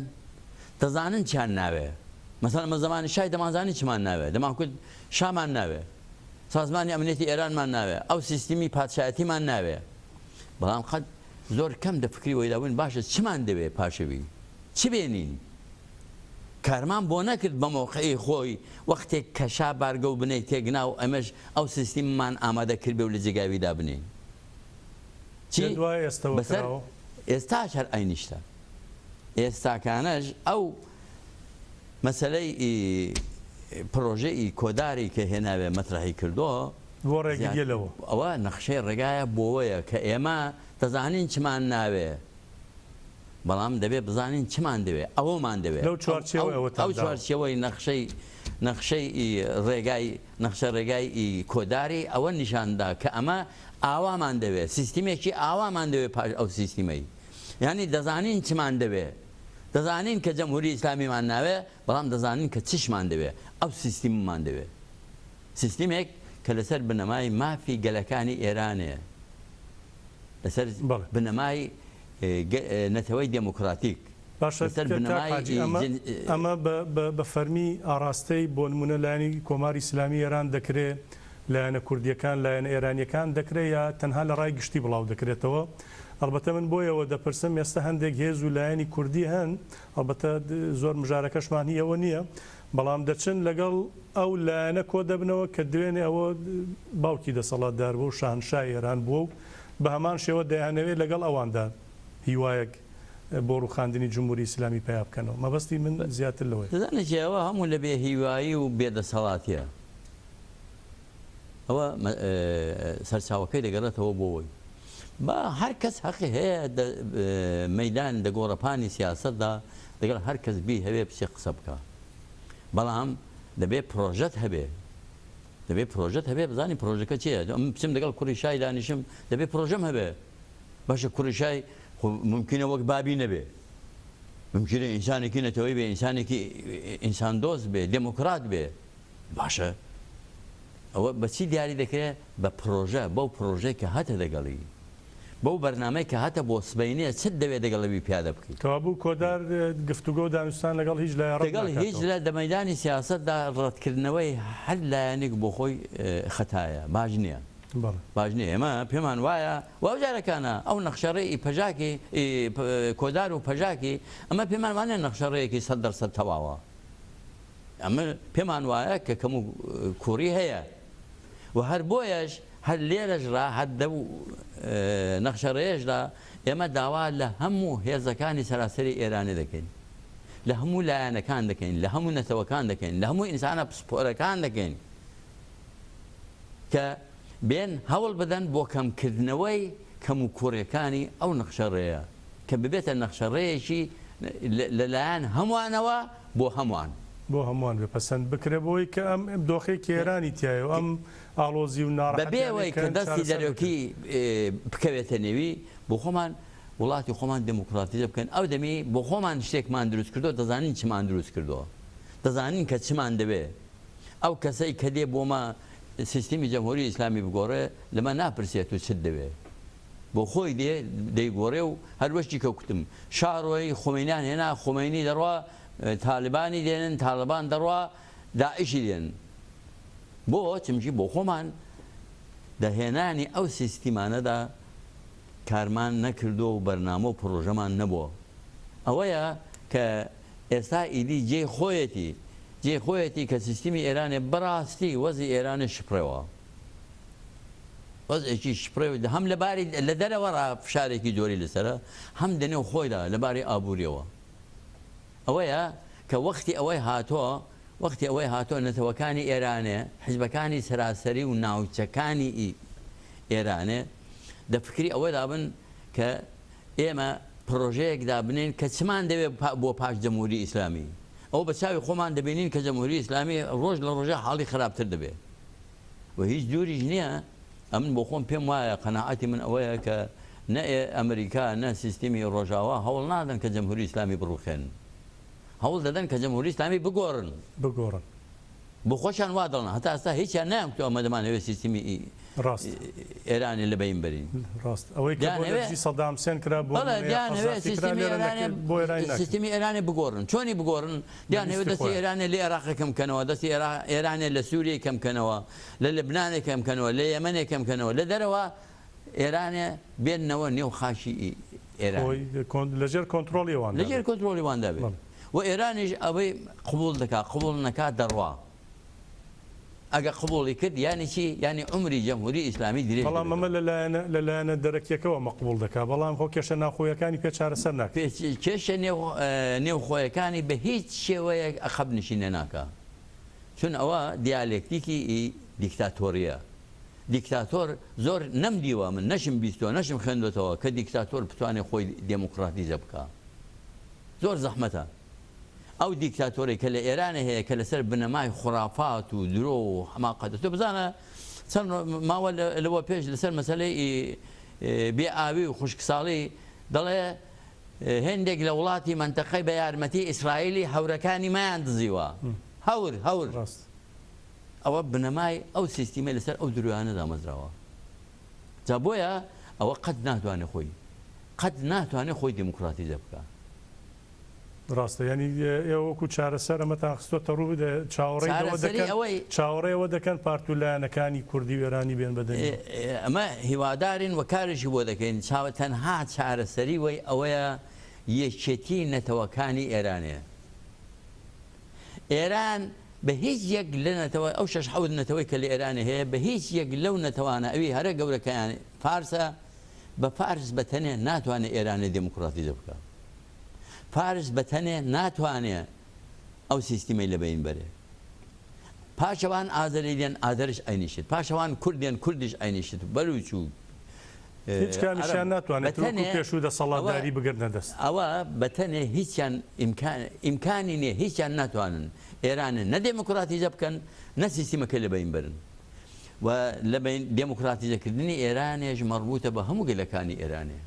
دەزانن چیان ناوێ مەسەڵەن ئەمە زەمانی شای دەمانزانی چمان ناوێ دەمانکرد شامان ناوێ سازمانی ئەمنیەتی ئێرانمان ناوێ ئەو سیستیمی پادشایەتیمان ناوێ بەڵام قەت زۆر کەم دەفکری وەی دابووین باشە چمان دەوێ پاشەوی چی بێنین کارمان بۆ نەکرد بە مۆقعی خۆی وەختێک کە شا بارگە و بنەی تێگنا و ئەمەش ئەو سیستیممان ئامادە کرد بێ و لە جێگاویدا بنین بەسەر ئێستاش هەر ئاینیشتە ئێستاکانەش ئەو مەسەلەی پرۆژەی کۆداری کە هێناوێ مەترحی کردووە بۆ ڕێگیلەوە ئەوە نەخشەی ڕێگایە بۆوەیە کە ئێمە دەزانین چمان ناوێ بەڵام دەبێت بزانین چمان دەوێت ئەوەمان دەوێت ئەو چوارچەوەی نەخشەی نەخشە ڕێگای کۆداری ئەوە نیشاندا کە ئەمە ئاوامان دەوێت سیستیمێکی ئاوامان دەوێت پاش ئەو سیستیمەی یعنی دەزانین چمان دەوێت دەزانین کە جەمهوری ئیسلامیمان ناوێ بەڵام دەزانین کە چشمان دەوێت ئەو سیستیممان دەوێت سیستیمێک کە لەسەر بنەمای مافی گەلەکانی ئێرانەیە لەسەر بنەمای نەتەوەی دموکراتیک ئەمە بە فەرمی ئاراستەی بۆ نمونە لایەنی کۆماری ئیسلامی ئێران دەکرێت لایەنە کوردیەکان لایەنە ئێرانیەکان دەکرێت یا تەنها لە ڕای گشتی بڵاو دەکرێتەوە ئەلبەتە من بۆیەوە دەپرسم ئێستا هەندێک هێز و لایەنی کوردی هەن ئەلبەتە زۆر مژارەکەشمان هیەوە نییە بەڵام دەچن لەگەڵ ئەو لایەنە کۆ دەبنەوە کە دوێنێ ئەوە باوکی دەسەڵاتدار بوو و شاهنشای ئێران بووە و بە هەمان شێوە دەیانەوێت لەگەڵ ئەواندا هیوایەک بۆ ڕووخاندنی جمهوری ئیسلامی پیا بکەنەوە مەبەستی من زیاتر لەوەی دەزانێت ئەوە هەموو لە بێ هیوایی و بێدەسەڵاتیە ئەوە سەرچاوەکەی دەگەڕێتەوە بۆەوەی بە هەر کەس حەقی هەیە مەیدان دەگۆڕەپانی سیاسەتدا دەگەڵ هەر کەس بی هەوێ پچێ قسە بکە بەڵام دەبێت پرۆژەت هەبێ دەبێت پرۆژەت هەبێ بزانانی پرۆژەکە چییە بچم لەگەڵ کوڕی شای دانیشم دەبێت پرۆژەم هەبێ باشە کوڕی شای ممکنە وەک بابی نەبێ ممکنە ئینسانێکی نەتەوەی بێ ئینسانێکی ئینسان دۆست بێ دموکرات بێ باشە ئەوە بەچی دیاری دەکرێت بە پرۆژە بەو پرۆژەی کە هاتە دەگەڵی بەو بەرنامەی کە هاتە بۆ سبەینێ چت دەوێت دەگەڵەوی پیادە بکەیت کابوو کۆدار گفتوگۆ دانوستان لەگەڵ هیچ لەگەڵ هیچ لە دەمەدانی سیاسەتدا ڕەتکردنەوەی هەر لایەنێک بۆ خۆی خەتایە باش نییە باش نییە ئێمە پێمان وایە واوجارەکانە ئەو نەخشەڕێی پەژاکی کۆدار و پەژاکی ئەمە پێمان وانە نەخشەڕەیەکی 100% تەواوە ئەمە پێمان وایە کە کەم و کوڕی هەیە و هەر بۆیەش هەر لێرەژرا هەردە و نەخشەڕێژدا ئێمە داوا لە هەموو هێزەکانی سەراسەری ئێرانی دەکەین لە هەموو لایەنەکان دەکەین لە هەموو نەتەوەکان دەکەین لە هەموو ئینسانە پسپۆرەکان دەکەین کە بێن هەوڵ بدەن بۆ کەمکردنەوەی کەم و کوڕەکانی ئەو نەخشەڕێیە کە ببێتە نەخشەڕێیەکی لەلایەن هەمووانەوە بۆ هەمووان بۆ هەمووان بێ پەسەند بکرێ بۆی کە ئەم دۆخی کێرانی تایە و ئەم ئاڵۆزی و بەبێەوەی کە دەستی دەرەوەکی بکەوێتە نێوی بۆ خۆمان وڵاتی خۆمان دموکراتیزە بکەن ئەو دەمی بۆ خۆمان شتێکمان دروست کردو دەزانین چمان دروست کردەوە دەزانین کە چمان دەبێ ئەو کەسەی کە دێ بۆمە سیستمی جەمهوری ئیسلامی بگۆڕێ لەمە ناپرسێت و چت دەوێ بۆ خۆی دەیگۆڕێ و هەروەشتی کەوتم شاڕۆی خۆمینیان هێنا خۆمینی دەڕوا تاالبانی دێنن تاالبان دەڕوا داعشی دێن بۆ چمشی بۆ خۆمان دەهێنانی ئەو سیستیمانەدا کارمان نەکردو و بەرنامە و پرۆژەمان نەبووە ئەوەیە کە ئێستا ئیدی جێ خۆیەتی کە سیستمی ئێرانێ بەڕاستی وەزی ئێرانە شپڕێەوە وەزێکی شپڕێ هەم لەباری لە دەرەوەڕا فشارێکی جۆری لەسرە هەم دەنێو خۆیدا لەباری ئابوووریەوە ئەوەیە کە وەختی ئەوەی هاتۆ نەتەوەکانی ئێرانێ حیزبەکانی سەراسەری و ناوچەکانی ئێرانێ دەفکری ئەوەی دابن کە ئێمە پرۆژەیەک دابنین کە چمان دەوێت بۆ پاش جەمهوری ئیسلامی ئەو بە چاوی خۆمان دەبینین کە جەمهوری ئیسلامی ڕۆژ لە ڕۆژە حاڵی خراپتر دەبێت و هیچ دووریش نییە ئەمن بۆ خۆم پێم وایە قەناعەتی من ئەوەیە کە نە ئەمریکا نە سیستمی ڕۆژاوا هەوڵ نادەن کە جەمهوری ئیسلامی بڕوخێن هەوڵ دەدەن کە جەمهوری ئیسلامی بگۆڕن بۆ خۆشیان وا دڵن هەتا ئێستا هیچیان نایەمتو ئەمە دەمانەوێت سیستمی ئێرانی لە بەین بەرین ڕاست ئەوەی سەدام حوسێن کرا بۆ سیستمی ئێرانی بگۆڕن چۆنی بگۆڕن دیانەوێت دەستی ئێرانێ لە عێراقەکەم بکەنەوە دەستی ئێرانێ لە سووریە کەم بکەنەوە لە لەبنانێک کەم بکەنەوە لە یەمەنێک کەم بکەنەوە لە دەرەوە ئێرانێ بێننەوە نێو خاشی ئێران لەژێر کۆنتترۆلیوان لەژێر کۆنتترۆلیواندا بێت و ئێرانیش ئەوەی قبول دەکات قبول نەکات دەڕوا ئەگە قبوڵی کرد یانی چی ینی عمری جەمهوری ئیسلامی درێژ بەڵام ئەمە لەلایەنە دەرەکیەکەوە مەقبول دەکات بەڵام خۆ کێشە ناخۆیەکانی پێ چارەسەر ناکات کێشە نێوخۆیەکانی بە هیچ شێوەیەک ئەخەب نشینە ناکە چون ئەوە دیالێکتیکی دیکتاتۆریە دیکتاتۆر زۆر نەمدیوە من نەشم بیستۆ نەشم خوێندوێتەوە کە دیکتاتۆر بتوانێت خۆی دموکراتیزە بکە زۆر زەحمەتە ئەو دیکتاتۆری کە لە ئێرانە هەیە کە لەسەر بنەمای خوڕافات و درۆ و حماقەت تۆ بزانە چەند ماوە لەوە پێش لەسەر مەسەلەی بێ ئاوی و خوشکساڵی دەڵێ هێندێک لە وڵاتی منتەقەی بە یارمەتی ئیسرائیلی هەورەکانی مایان دزیوە هەور ئەوە بنەمای ئەو سیستیمە لەسەر ئەو درویانە دامەزراوە جا بۆیە ئەوە قەت ناتوانێت خۆی دموکراتیزە بکە ڕاستە ینی ئێوەکو چارەسەر ئەمەتان خستۆتە ڕوو چاوەڕێەوە دەکەن پارتولایەنەکانی کوردی و ئێرانی بێن بەدەنی ئەمە هیوادارین و کارشی بۆ دەکەین تەنها چارەسەری وەی ئەوەیە یەکێتی نەتەوەکانی ئێرانەیە ئێران بە هیچ یەک لە نەتەوە ئەو 6 نەتەوەی کە لە ئێرانە هەیە بە هیچ یەک لەو نەتەوانە ئەوی هەرە گەورەکەیان فارسە بە فارس بەتەنێ ناتوانێت ئێرانی دموکراتیزە بکە فارس بەتەنێ ناتوانێت ئەو سیستیمەی لە بین بەرێ پاشەوان ئازەری دێن ئازەرش ئاینیشت پاشەوان کوردێن کوردیش ئاینیشت بەلوچ و هیچ کامیشیان ناتوانێت پێشوو دەسەڵاتداری بگرنە دەست ئەوە بەتەنێ هیچیان ئیمکانی نییە هیچیان ناتوانن ئێرانە نە دموکراتیزە بکەن نە سیستیمەکە لە بین برن و لە بین دموکراتیزەکردنی ئێرانێش مەربوطە بە هەموو گەلەکانی ئێرانێ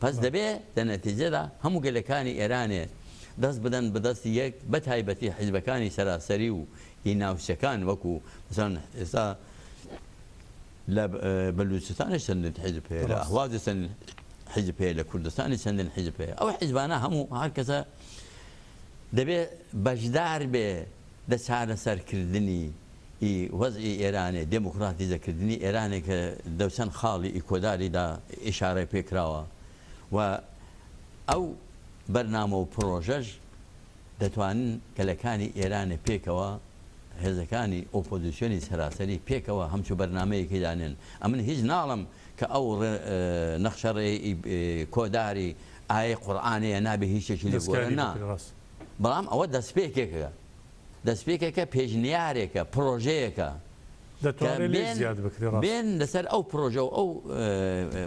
پس دەبێت دەنەتیجەدا هەموو گەلەکانی ئێرانێ دەست بدەن بەدەستی یەک بە تایبەتی حیزبەکانی سەراسەری و ناوچەکان وەکو مثلا ئێستا لە بەلوچستانی چەندن حیزب هەیە لە ئەهوازی چەندن حیزب هەیە لە کوردستانی چەندن حیزب هەیە ئەو حیزبانە هەموو هەر کەسە دەبێت بەشدار بێ لە چارەسەرکردنی وەزعی ئێرانێ دموکراتیزەکردنی ئێرانێ کە دەوچەند خاڵی ئیکۆداریدا ئیشارەی پێکراوە و ئەو بەرنامە و پرۆژەش دەتوانن گەلەکانی ئێرانە پێکەوە هێزەکانی ئۆپۆزیسیۆنی سەراسەری پێکەوە هەمچوو بەرنمەیەکی دانێن ئەمن هیچ ناڵم کە ئەو نەخشەڕێ کۆداری ئاەی قورئانەیە نابێ هیچێکی لێ گۆڕنا بەڵام ئەوە دەستپێکێکە دەستپێکێکە پێشنیارێکە پرۆژەیەکە بێن لەسەر ئەو پرۆژە و ئەو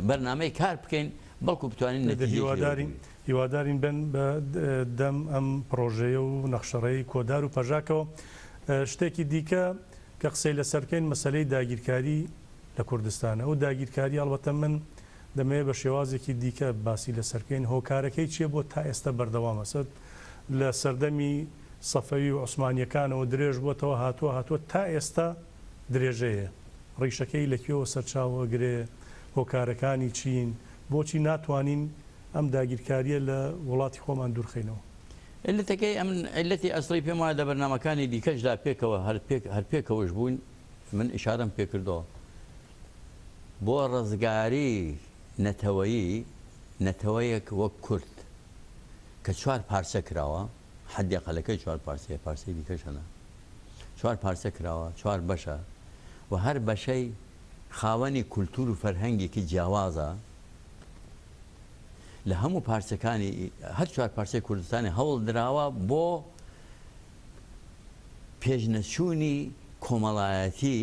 بەرنمەی کار بکەین بەڵکو بتوانین هیوادارین بن بە دەم ئەم پرۆژەیە و نەخشەڕەی کۆدار و پەژاکەوە شتێکی دیکە کە قسەی لەسەرکەین مەسلەی داگیرکاری لە کوردستانە و داگیرکاری ئەڵبەتە من دەمەوێت بە شێوازێکی دیکە باسی لەسەرکەین هۆکارەکەی چییە بۆ تا ئێستا بەردەوامە سەد لە سەردەمی سەفەوی و عوسمانیەکانەوە درێژ بۆتەوە هاتووە تا ئێستا درێژەیە ڕیشەکەی لەکوێوە سەرچاوە گرێ هۆکارەکانی چین بۆچی ناتوانین ئەم داگیرکاریە لە وڵاتی خۆمان دوورخینەوە علەتەکەی ئەم علەتی ئەسڵی پێم وایە لە بەرنامەکانی دیکەشدا پێکەوە هەر پێکەوەش بوون من ئیشارەم پێکردەوە بۆ ڕزگاری نەتەوەیەک وەک کورد کە 4 پارچە کراوە حەدیقەلەکەی 4 پارچەیە پارچەی دیکەش هەنا 4 پارچە کراوە 4 بەشە و هەر بەشەی خاوەنی کولتور و فەرهەنگێکی جیاوازە لە هەموو پارچەکانی هەر 4 پارچەی کوردستانی هەوڵ دراوە بۆ پێشنەچوونی کۆمەڵایەتی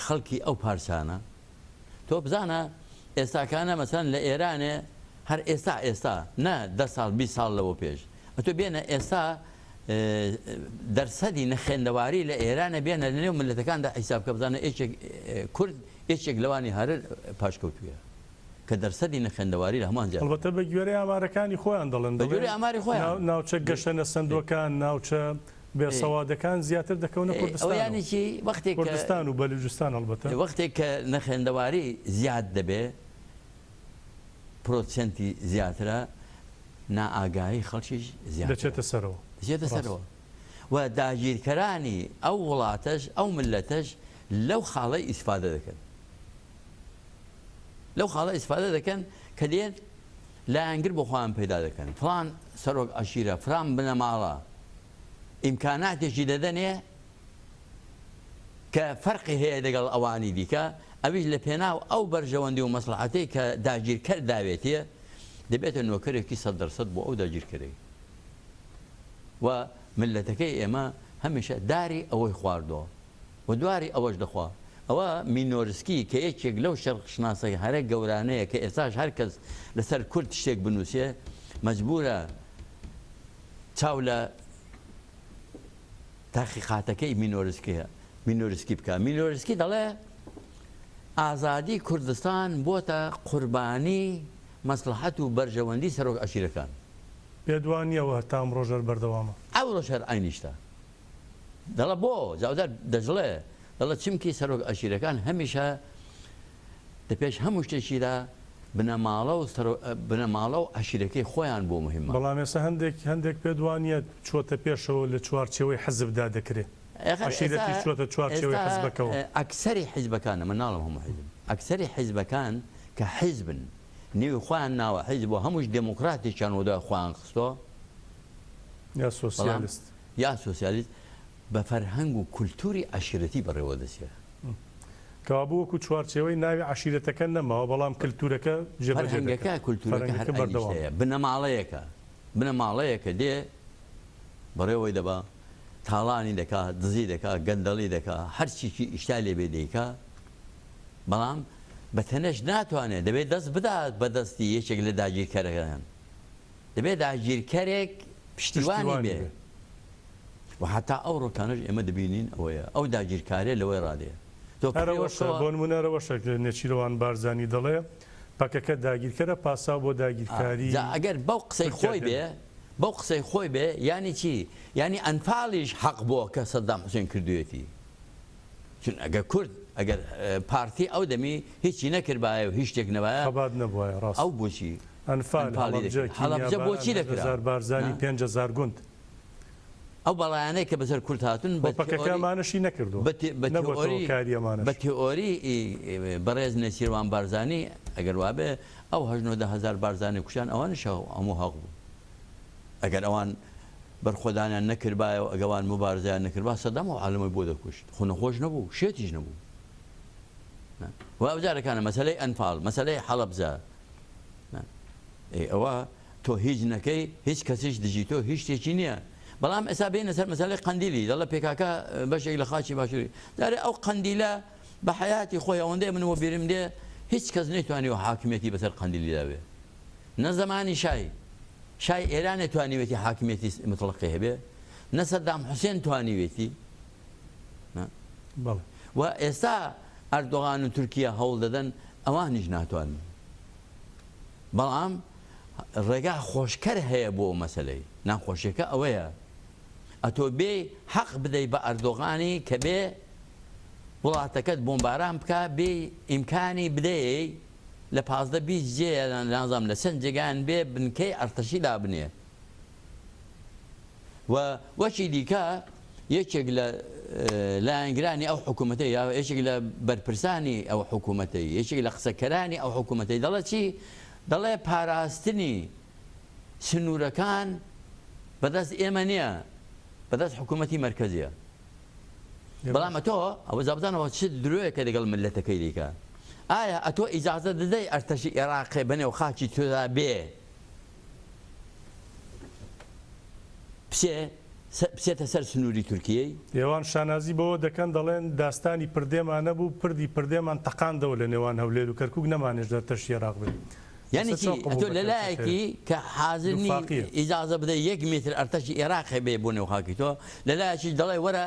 خەڵکی ئەو پارچانە تۆ بزانە ئێستاکانە مەسەن لە ئێرانێ هەر ئێستا نە 10 ساڵ 20 ساڵ لەوە پێش ئەتۆ بێنە ئێستا دەرسەدی نەخێندەواری لە ئێرانە بێنە لە نێو ملەتەکاندا حیساب کە بزانە کورد هیچێک لەوانی هەرر پاشکەوتویە کە دەرسەدی نەخێندەواری لە هەمان البەتە بە گوێرەی ئامارەکانی خۆیان دەڵێن بەگوێرەی ئاماری خۆیان ناوچە گەشتە سندوەکان ناوچە بێسەوادەکان زیاتر دەکەونە کوردستان یانێکی وەختێک کوردستان و بەلوچستان هەڵبەتە وەختێک کە نەخێندەواری زیاد دەبێ پرۆسەنتی زیاترە نائاگاهی خەڵکیش دەچێتە سەرەوە و داگیرکەرانی ئەو وڵاتەش ئەو ملەتەش لەو خاڵی ئیسفادە دەکەن لەو خاڵە ئیسفادە دەکەن کە دێن لایەنگر بۆ خۆیان پەیدا دەکەن فڵان سەرۆک عەشیرە فڵان بنەماڵە ئیمکاناتێکی دەدەنێ کە فەرقی هەیە لەگەڵ ئەوانی دیکە ئەویش لە پێناو ئەو بەرژەوەندی و مەسلحەتەی کە داگیرکەر داوێتیە دەبێتە نۆکەرێکی 100% بۆ ئەو داگیرکەرەی و ملەتەکەی ئێمە هەمیشە داری ئەوەی خواردەوە و دواری ئەوەش دەخوا ئەوە مینۆرسکی کە یەکێک لەو شەرقشناسەی هەرە گەورانەیە کە ئێستاش هەر کەس لەسەر کورد شتێک بنووسێ مەجبورە چاو لە تاقیقاتەکەی مینۆرسکی بکە مینۆرسکی دەڵێ ئازادی کوردستان بۆتە قوربانی مەسلحەت و بەرژەوەندی سەرۆک عەشیرەکان پێدوانیەوە تام ڕۆژەر بەردەوامە ئەو ڕۆژەر ئاینیشتە دەڵە بۆ جاودار دەژڵێ دەڵە چیمکی سەرۆک عەشیرەکان هەمیشە دەپێش هەموو شتێکیدا بنەماڵە و عەشیرەکەی خۆیان بۆ مهمە بەڵام ئێستا هەندێک پێدوانیە چۆتە پێشەوە لە چوارچێوەی حەزبدا دەکرێت عەشیرەتی چۆتە چوارچێوەی حەزبەکەەوە ئەکسەری حیزبەکانە من ناڵم هەموو حیزب ئەکسەری حیزبەکان کە حیزبن نێوی خۆیان ناوە حیزب بۆ هەمووش دموکراتێکیان وەدا خۆیان خستۆ یا سۆسیالیست بە فەرهەنگ و کولتوری عەشیرەتی بەڕێوە دەچێت کەوابوو وەکو چوارچێوەی ناوی عەشیرەتەکە نەماوە بەڵام کولتورەکە فەرهەنگەکە کولتورەکە هەر ئەیشەیە بنەماڵەیەکە دێ بەڕێوەی دەبا تاڵانی دەکات دزی دەکات گەندەڵی دەکات هەر چیکی ئیشتا لێبێ دەیکا بەڵام بە تەنەش ناتوانێت دەبێت دەست بدات بەدەستی یەکێک لە داگیرکەرەکان دەبێت داگیرکەرێک پشتیوانی بێ و حتا ئەو ڕۆکانش ئێمە دەبینین ئەوەیە ئەو داگیرکارێ لەوەی ڕادێ بۆ نمونەرەوە شەک نێچیرەوان بارزانی دەڵێ پاکەکە داگیرکەرە پاسا بۆ داگیرکاری ئەگەر بەو قسەی خۆی بێ ینی چی ینی ئەنفاڵیش حەق بۆ کە سەدام حوسێن کردوێتی چون ئەگە کورد ئەگەر پارتی ئەو دەمی هیچی نەکردبایە و هیچ شتێک نەبایە خەبات نەبووە ڕاست ئەو بۆچی هەڵەبجە بۆچی دەکرا بارزانی 5,000 گوند ئەو بەڵایانەی کە بەسەر کورد هاتون بەپەکەکەمانشی نەکردو بە تیۆری بەڕێز نەسیروان بارزانی ئەگەر وابێ ئەو 19,000 بارزانی کوشان ئەوانش هەموو هەق بوو ئەگەر ئەوان بەرخۆدانیان نەکردبایە و ئەگەوان مبارزیان نەکردبا سەدام و عالەمەی بۆ دەکوشت خۆ نەخۆش نەبوو شێتیش نەبوو و ئەو جارەکانە مەسەلەی ئەنفاڵ مەسەلەی حەڵەبجە ئەوە تۆ هیچ نەکەی هیچ کەسیش دژی تۆ هیچ شتێکی نییە بەڵام ئێستا بێنە سەر مەسەلەی قەندیلی دەڵە پێکاکە بەشێک لە خاچی باشووری دارێ ئەو قەندیلە بە حیاتی خۆی ئەوەندەی منەوە بیرم دێ هیچ کەس نەیتوانیوە حاکمیەتی بەسەر قەندیلی داوێ نە زەمانی شای ئێران توانیوێتی حاکمیەتی مطلقی هەبێ نە سەدام حوسێن توانیوێتی و ئێستا ئەردۆغان و تورکیا هەوڵ دەدەن ئەوانیش ناتوانن بەڵام ڕێگا خۆشکەر هەیە بۆ مەسەلەی ناخۆشیەکە ئەوەیە ئەتۆ بێ حەق بدەی بە ئەردۆغانی کە بێ وڵاتەکەت بۆمباران بکە بێ ئیمکانی بدەی لە 15-20 جێ نازام لە چەند جێگان بێ بنکەی ئەرتەشی لا بنێ و وەکی دیکە یەکێک لە لایەنگرانی ئەو حکوومەتەی یا یەکێک لە بەرپرسانی ئەو حکوومەتەی یەکێک لە قسەکەرانی ئەو حکوومەتەی دەڵێ چی دەڵێ پاراستنی سنوورەکان بەدەست ئێمە نییە بەدەست حکوومەتی مرکزیە بەڵام ئەتۆ ئەوە زابزانەوە چ درۆیە کە لەگەڵ ملەتەکەی دیکە ئایا ئەتۆ ئیجازە دەدەی ئەرتەشی عێراقی بنێ و خاکی تۆدا بێ بچێتە سەر سنووری تورکیەی ئێوان شانازی بەوە دەکەن دەڵێن داستانی پردێمان نەبوو پردی پردێمان تەقاندەوە لە نێوان هەولێر و کەرکووک نەمانێش دەرتەشی عێراق بێت یعنی ئەتۆ لەلایەکی کە حازرنی ئیجازە بدە 1 متر ئەرتەشی عێراقی بێ بۆ نێو خاکی تۆ لەلایەکی دەڵێ وەرە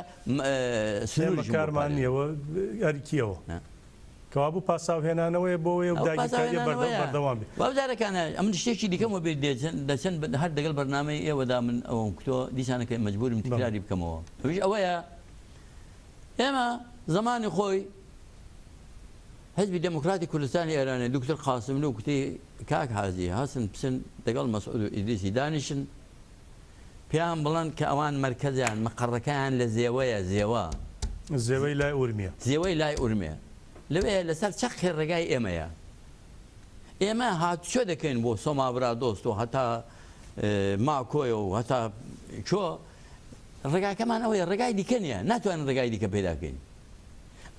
سنووری کارمان نییەوە ئەریکیەوە کەوابوو پاساوهێنانەوەی بۆەوەی و داگیرکاری بەردەوام بێت وابزارەکانە ئەم شتێکی دیکەمەوە بێت دەچەند هەر دەگەڵ بەرنامەی ئێوەدا من ئەوم کتۆ دیسانەکە مەجبورم تکراری بکەمەوە ئەوش ئەوەیە ئێمە زمانی خۆی حزبی دموکراتی کوردستانی ئێرانە دکتۆر قاسملو و کوتی کاک حاجی هەستن بچن دەگەڵ مەسعود و ئیدریسی دانیشن پێیان بڵند کە ئەوان مەرکەزیان مەقەڕەکەیان لە زێوەیە زێوەی لای ئورمیە زێوەی لای ئورمێ لەوەیە لەسەر چەقی ڕێگای ئێمەیە ئێمە هاتوچۆ دەکەین بۆ سۆمابرا دۆست و هەتا ماکۆی و هەتا چۆ ڕێگاکەمان ئەوەیە ڕێگای دیکە نیە ناتوانین ڕێگای دیکە پێداکەین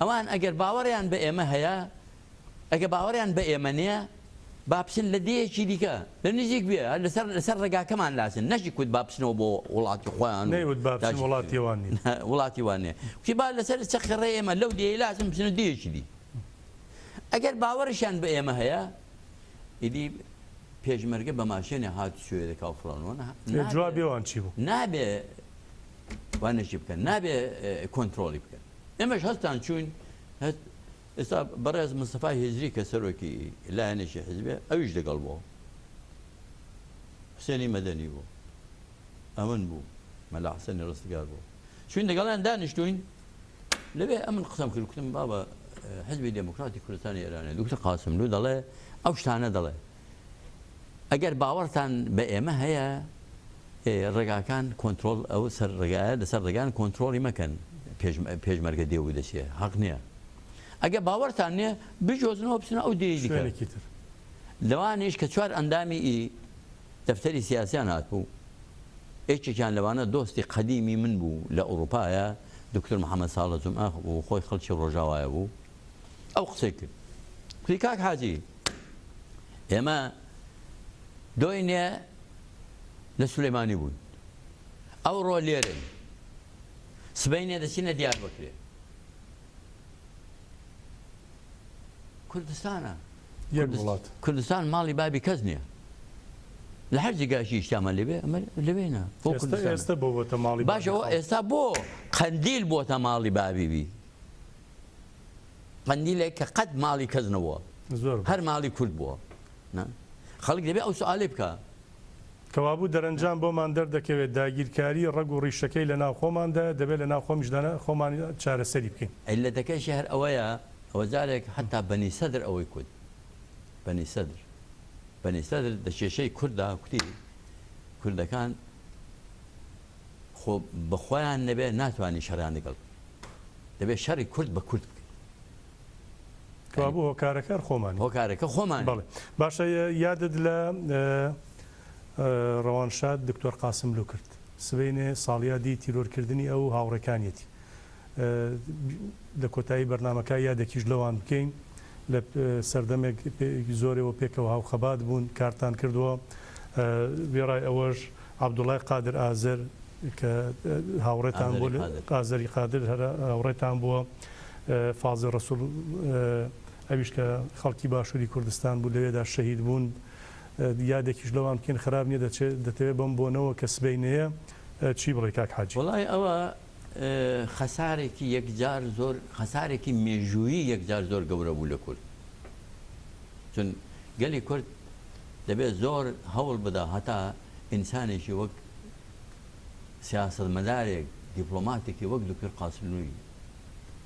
ئەوان ئەگەر باوەڕیان بە ئێمە هەیە ئەگە باوەڕیان بە ئێمە نییە با بچن لە دەیەکی دیکە لە نزیک بێ لەسەر ڕێگاکەمان لاسن نەشی کووت با بچنەوە بۆ وڵاتی خۆیان وڵاتی وانێ کوتی با لەسەر چەقی ڕێ ئێمە لەو دێ لاسن بچنە دەیەکی دی ئەگەر باوەڕشیان بە ئێمە هەیە ئیدی پێشمەرگە بە ماشێنێ هاتی شوێ دەکا فڵانەوە جوابێوان چی بوو نابێ وانەشی بکەن نابێ کۆنتترۆلی بکەن ئێمەش هەستان چوین ئێستا بەڕێز مستەفای هێزری کە سەرۆکی لایەنێکی حزبێ ئەویش دەگەڵ بۆ حسێنی مەدەنی بوو ئەمن بوو مەلا حسێنی ڕستگار بوو چوین دەگەڵیان دانیشتوین لەوێ ئەمن قسەم کرد کوتم بابە حزبی دموکراتی کوردستانی ئێرانە دکتۆر قاسملو دەڵێ ئەو شتانە دەڵێ ئەگەر باوەڕتان بە ئێمە هەیە ڕێگاکان کۆنتترۆل ئەو سەر ڕێگایە لەسەر ڕێگان کۆنتترۆلی مەکەن پێشمەرگە دێ و دەچێ حەق نییە ئەگە باوەڕتان نییە بجۆزنەوە بچنە ئەو دێ لەوانیش کە 4 ئەندامی دەفتەری سیاسیان هاتبوو یەکێکیان لەوانە دۆستی قەدیمی من بوو لە ئەوروپایە دکتۆر محەممەد ساڵە جومئە و خۆی خەڵکی ڕۆژاوایە بوو ئەو قسەی کرد کوتی کاک حاجی ئێمە دۆینێ لە سولەیمانی بوون ئەوڕۆ لێرن سبەینێ دەچینە دیار بکرێ کوردستانە کوردستان ماڵی بابی کەس نییە لە هەر جگاشی شتامە لەبێ ئەمە لەوێنە ئێستا بۆتە ماڵی باشەوە ئێستا بۆ قەندیل بۆتە ماڵی بابیبی قەندیلێک کە قەت ماڵی کەس نەبووە هەر ماڵی کورد بووە خەڵک دەبێ ئەو سوالێ بکە کەوابوو دەرەنجام بۆمان دەردەکەوێت داگیرکاری ڕەگ و ڕیشەکەی لە ناو خۆماندا دەبێت لە ناو خۆمیشدانە خۆمان چارەسەری بکەین. علەتەکەیشی هەر ئەوەیە ئەوە جارێک حتا بەنی سەدر ئەوەی کورد بەنی سەدر دەکێشەی کووردا کوتی کوردەکان خۆ بەخۆیان نەبێ ناتوانانی شەڕیان لەگەڵ دەبێت شەڕی کورد بە کورد بکەین. کەوابوو هۆکارەکە خۆمانی هۆکارەکە خۆمان. بەڵێ باشە یادت لە ڕەوانشاد دکتۆر قاسملوو کرد سبەینێ ساڵیادی تیرۆرکردنی ئەو هاوڕەکانیەتی لە کۆتایی بەرنمەکە یادێکیش لەوان بکەین لە سەردەمێک زۆرەوە پێکەوە هاوخەبات بوون کارتان کردووە وێڕای ئەوەش عەبدوڵای قادر ئازەر کە هاوڕێتان بوو ئازەری قادر هاوڕێتان بووە فازڵ ڕەسوڵ ئەویش کە خەڵکی باشووری کوردستان بوو لەوێدا شەهید بوون یادێکیش لەوان بکەین خراپ نییە دەتەوێت بەم بۆنەوە کە سبەینەیە چی بڵێ کاک حاجی؟ وڵای ئەوە خەسارێکی یەکجار زۆر خەسارێکی مێژوویی یەکجار زۆر گەورە بوو لە کورد چون گەلی کورد دەبێت زۆر هەوڵ بدا هەتا ئینسانێکی وەک سیاسەتمەدارێک دیپلۆماتێکی وەک دکتۆر قاسملووی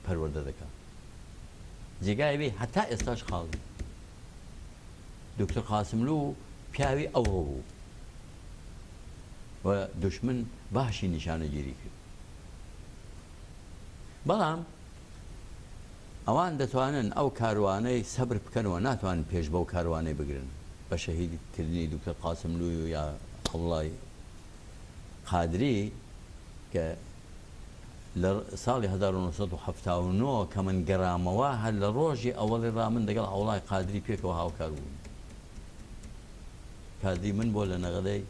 پەروەردە دەکات جێگای بێ هەتا ئێستاش خاڵی دکتۆر قاسملوو پیاوی ئەوڕۆ بوو و دوشمن باشی نیشانەگیری کرد بەڵام ئەوان دەتوانن ئەو کاروانەی سەبر بکەنەوە ناتوانن پێش بەو کاروانەی بگرن بە شەهیدکردنی دکتۆر قاسملووی یا هەوڵای قادری کە لە ساڵی 1970 کە من گەرامەوە هەر لە ڕۆژی ئەوەڵی ڕامن دەگەڵ هەوڵای قادری پێکەوە هاوکار بوون کادری من بۆ لە نەغەدەی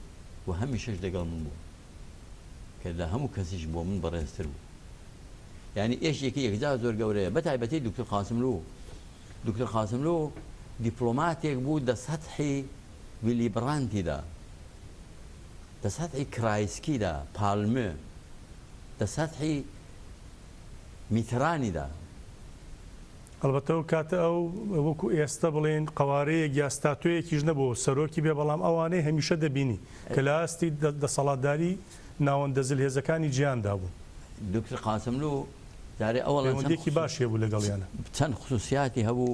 و هەمیشەش دەگەڵ من بوو کە لە هەموو کەسیش بۆ من بەڕێزتر بوو یعنی ئێشێکی یەکجار زۆر گەورەیە بەتایبەتی دکتۆر قاسملوو دیپلۆماتێک بوو دە سەتحی ویلی براندیدا دە سەتحی کرایسکیدا پالمێ دە سەتحی میترانیدا ئەلبەتە و کاتە ئەو وەکو ئێستا بڵێن قوارەیەک یا ستاتوەیەکیش نەبوو سەرۆکی بێ بەڵام ئەوانەی هەمیشە دەبینی کە لە ئاستی دەسەڵاتداری ناوەندە زلهێزەکانی گیاندا بوو. دکتۆر قاسملوو جارێ ئەوڵێکی باشیە بوو لەگەڵیانە چەند خصوصیاتی هەبوو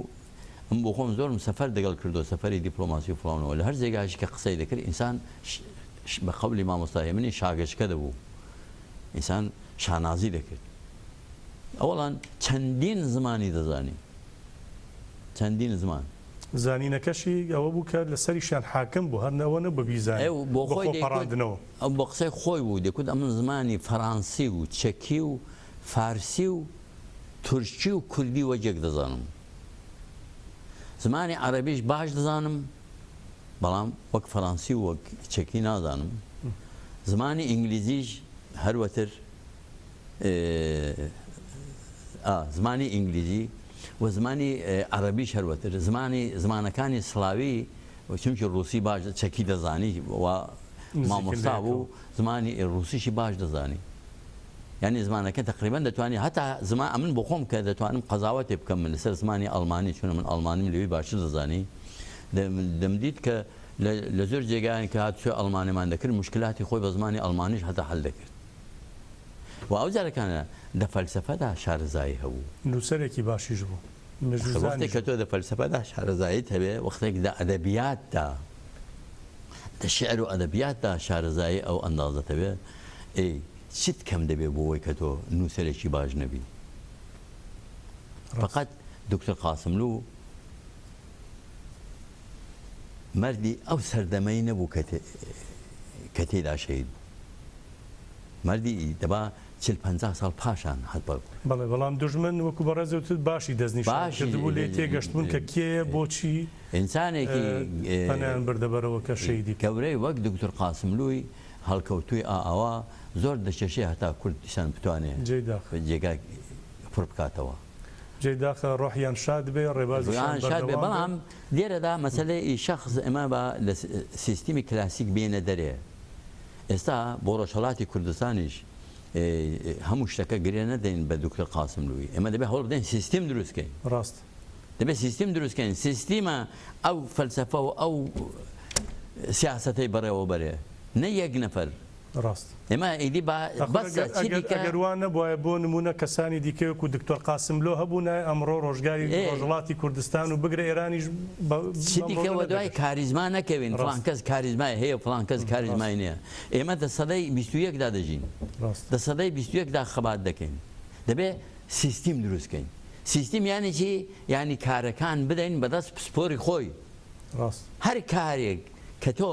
ئەم بۆ خۆم زۆرم سەفەر دەگەڵ کردو سەفەری دیپلۆماسی و فڵانەوە لە هەر جێگایشی کە قسەی دەکرد ئینسان بە قەولی مامۆستای منی شاگەشکە دەبوو ئینسان شانازی دەکرد ئەوەڵان چەندین زمانی دەزانی چەندین زمان زانینەکەشی ئەوە بوو کە لەسەریشان حاکم بوو هەرنەوە نە بە بیزانێ بۆ خۆی پەڕاندنەوە ئەو بە قسەی خۆی بوو دەکوت ئەمن زمانی فەڕانسی و چەکی و فارسی و تورکی و کوردی وەجێک دەزانم زمانی عەرەبیش باش دەزانم بەڵام وەک فەڕانسی و وەک چەکی نازانم زمانی ئینگلیزیش هەروەتر زمانی ئینگلیزی و زمانی عەرەبیش هەروەتر زمانەکانی سڵاوی چونکی ڕووسی باش چەکی دەزانی و مامۆستا بوو زمانی ڕووسیشی باش دەزانی یعنی زمانەکە تقریبان دەتوانانی هەتا زمان ئەمن بۆ خۆم کە دەتوانم قەزاوەتێ بکەم من لەسەر زمانی ئەڵمانی چونە من ئەڵمانیم لەوێ باشتر دەزانی دەمدیت کە لە زۆر جێگایان کە هاتووە ئەڵمانیمان دەکرد مشکلاتی خۆی بە زمانی ئەڵمانیش هەتا هەل دەکرد و ئەو جارەکانە دە فەلسەفەدا شارەزایی هەبوو نووسەرێکی باشیش بوو وەختێک کە تۆ دە فەلسەفەدا شارەزاییت هەبێ وەختێک دە ئەدەبیاتدا دە شێعر و ئەدەبیاتدا شارەزایی ئەو ئەندازە هەبێ ئەی چیت کەم دەبێ بۆ ئەوەی کە تۆ نووسەرێکی باش نەبی فقط دکتۆر قاسملوو مەردی ئەو سەردەمەی نەبوو کە تێدا شەهید مەردی دەبا 40-50 ساڵ پاشان هەتبەر بەڵێ بەڵام دوژمن وەکو بەڕێزەوتت باشی دەستنیشان کردبوو لێ تێگەشتبوون کە کێیە بۆچی ئینسانێکی پەنیان بردەبەرەوە کە شەیدی گەورەی وەک دکتۆر قاسملووی هەڵکەوتووی ئاوا زۆر دەچێشێ هەتا کوردستان بتوانێت جێگای پڕ بکاتەوە جێداخە ڕۆحیان شاد بێ ڕێبازیان شاد بێ بەڵام لێرەدا مەسەلەی شەخص ئەمە بە لە سیستمی کلاسیک بێنە دەرێ ئێستا بۆ ڕۆژهەڵاتی کوردستانیش هەموو شتەکە گرێ نەدەین بە دکتۆر قاسملووی ئێمە دەبێت هەوڵ بدەین سیستم دروستکەین ڕاست دەبێت سیستم دروستکەین سیستیمە ئەو فەلسەفە و ئەو سیاسەتەی بەڕێوە بەرێ نە یەک نەفەر ڕاست ئێمە ئیدی ئەگەروان نەبووە بۆ نمونە کەسانی دیکەوەکو دکتۆر قاسم لۆ هەبوونە ئەمڕۆ ڕۆژگاری ڕۆژڵاتی کوردستان و بگرە ئێرانیش دیکەوە دوای کاریزما نەکەوین فڵان کەس کاریزمای هەیە فڵان کەس کاریزمای نییە ئێمە دە سەدەی 21دا دەژین دە سەدەی 21دا خەبات دەکەین دەبێ سیستیم دروستکەین سیستیم یانی چی یانی کارەکان بدەین بەدەست پسپۆری خۆی هەر کارێک کە تۆ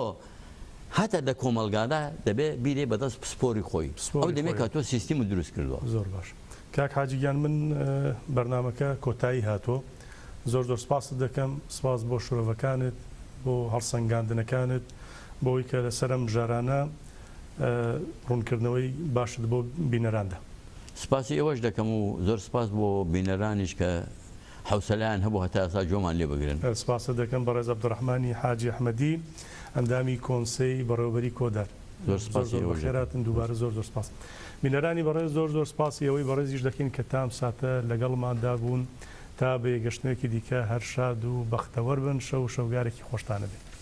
هەتا لە کۆمەلگادا دەبێ بیرێ بەدەست پسپۆری خۆی ئەو دەمێت کە تۆ سیستیم و دروست کردووە زۆر باش کاک حاجیگیان من بەرنمەکە کۆتایی هاتۆ زۆر زۆر سپاس دەکەم سپاس بۆ شرۆڤەکانت بۆ هەڵسەنگاندنەکانت بۆی کە لەسەرم ژارانە ڕوونکردنەوەی باشت بۆ بینەراندا سپاسی ئێوەش دەکەم و زۆر سپاس بۆ بینەرانیش کە حوسەلایان هەبوو هەتا ئێستا جۆمان لێ بگرن سپاسە دەکەم بە ڕێز عەبدوڕەحمانی حاجی ئەحمەدی ئەندامی کۆنسەی بەڕێوەبەری کۆدار خێراتن دووبارە زۆر زۆر سپاس بینەرانی بەڕێز زۆر زۆر سپاسی ئەوەی بەڕێزیش دەکەین کە تام ساتە لەگەڵماندا بوون تا بە گەشتنێکی دیکە هەر شاد و بەختەوەر بن شەو شەوگارێکی خۆشتانە بێت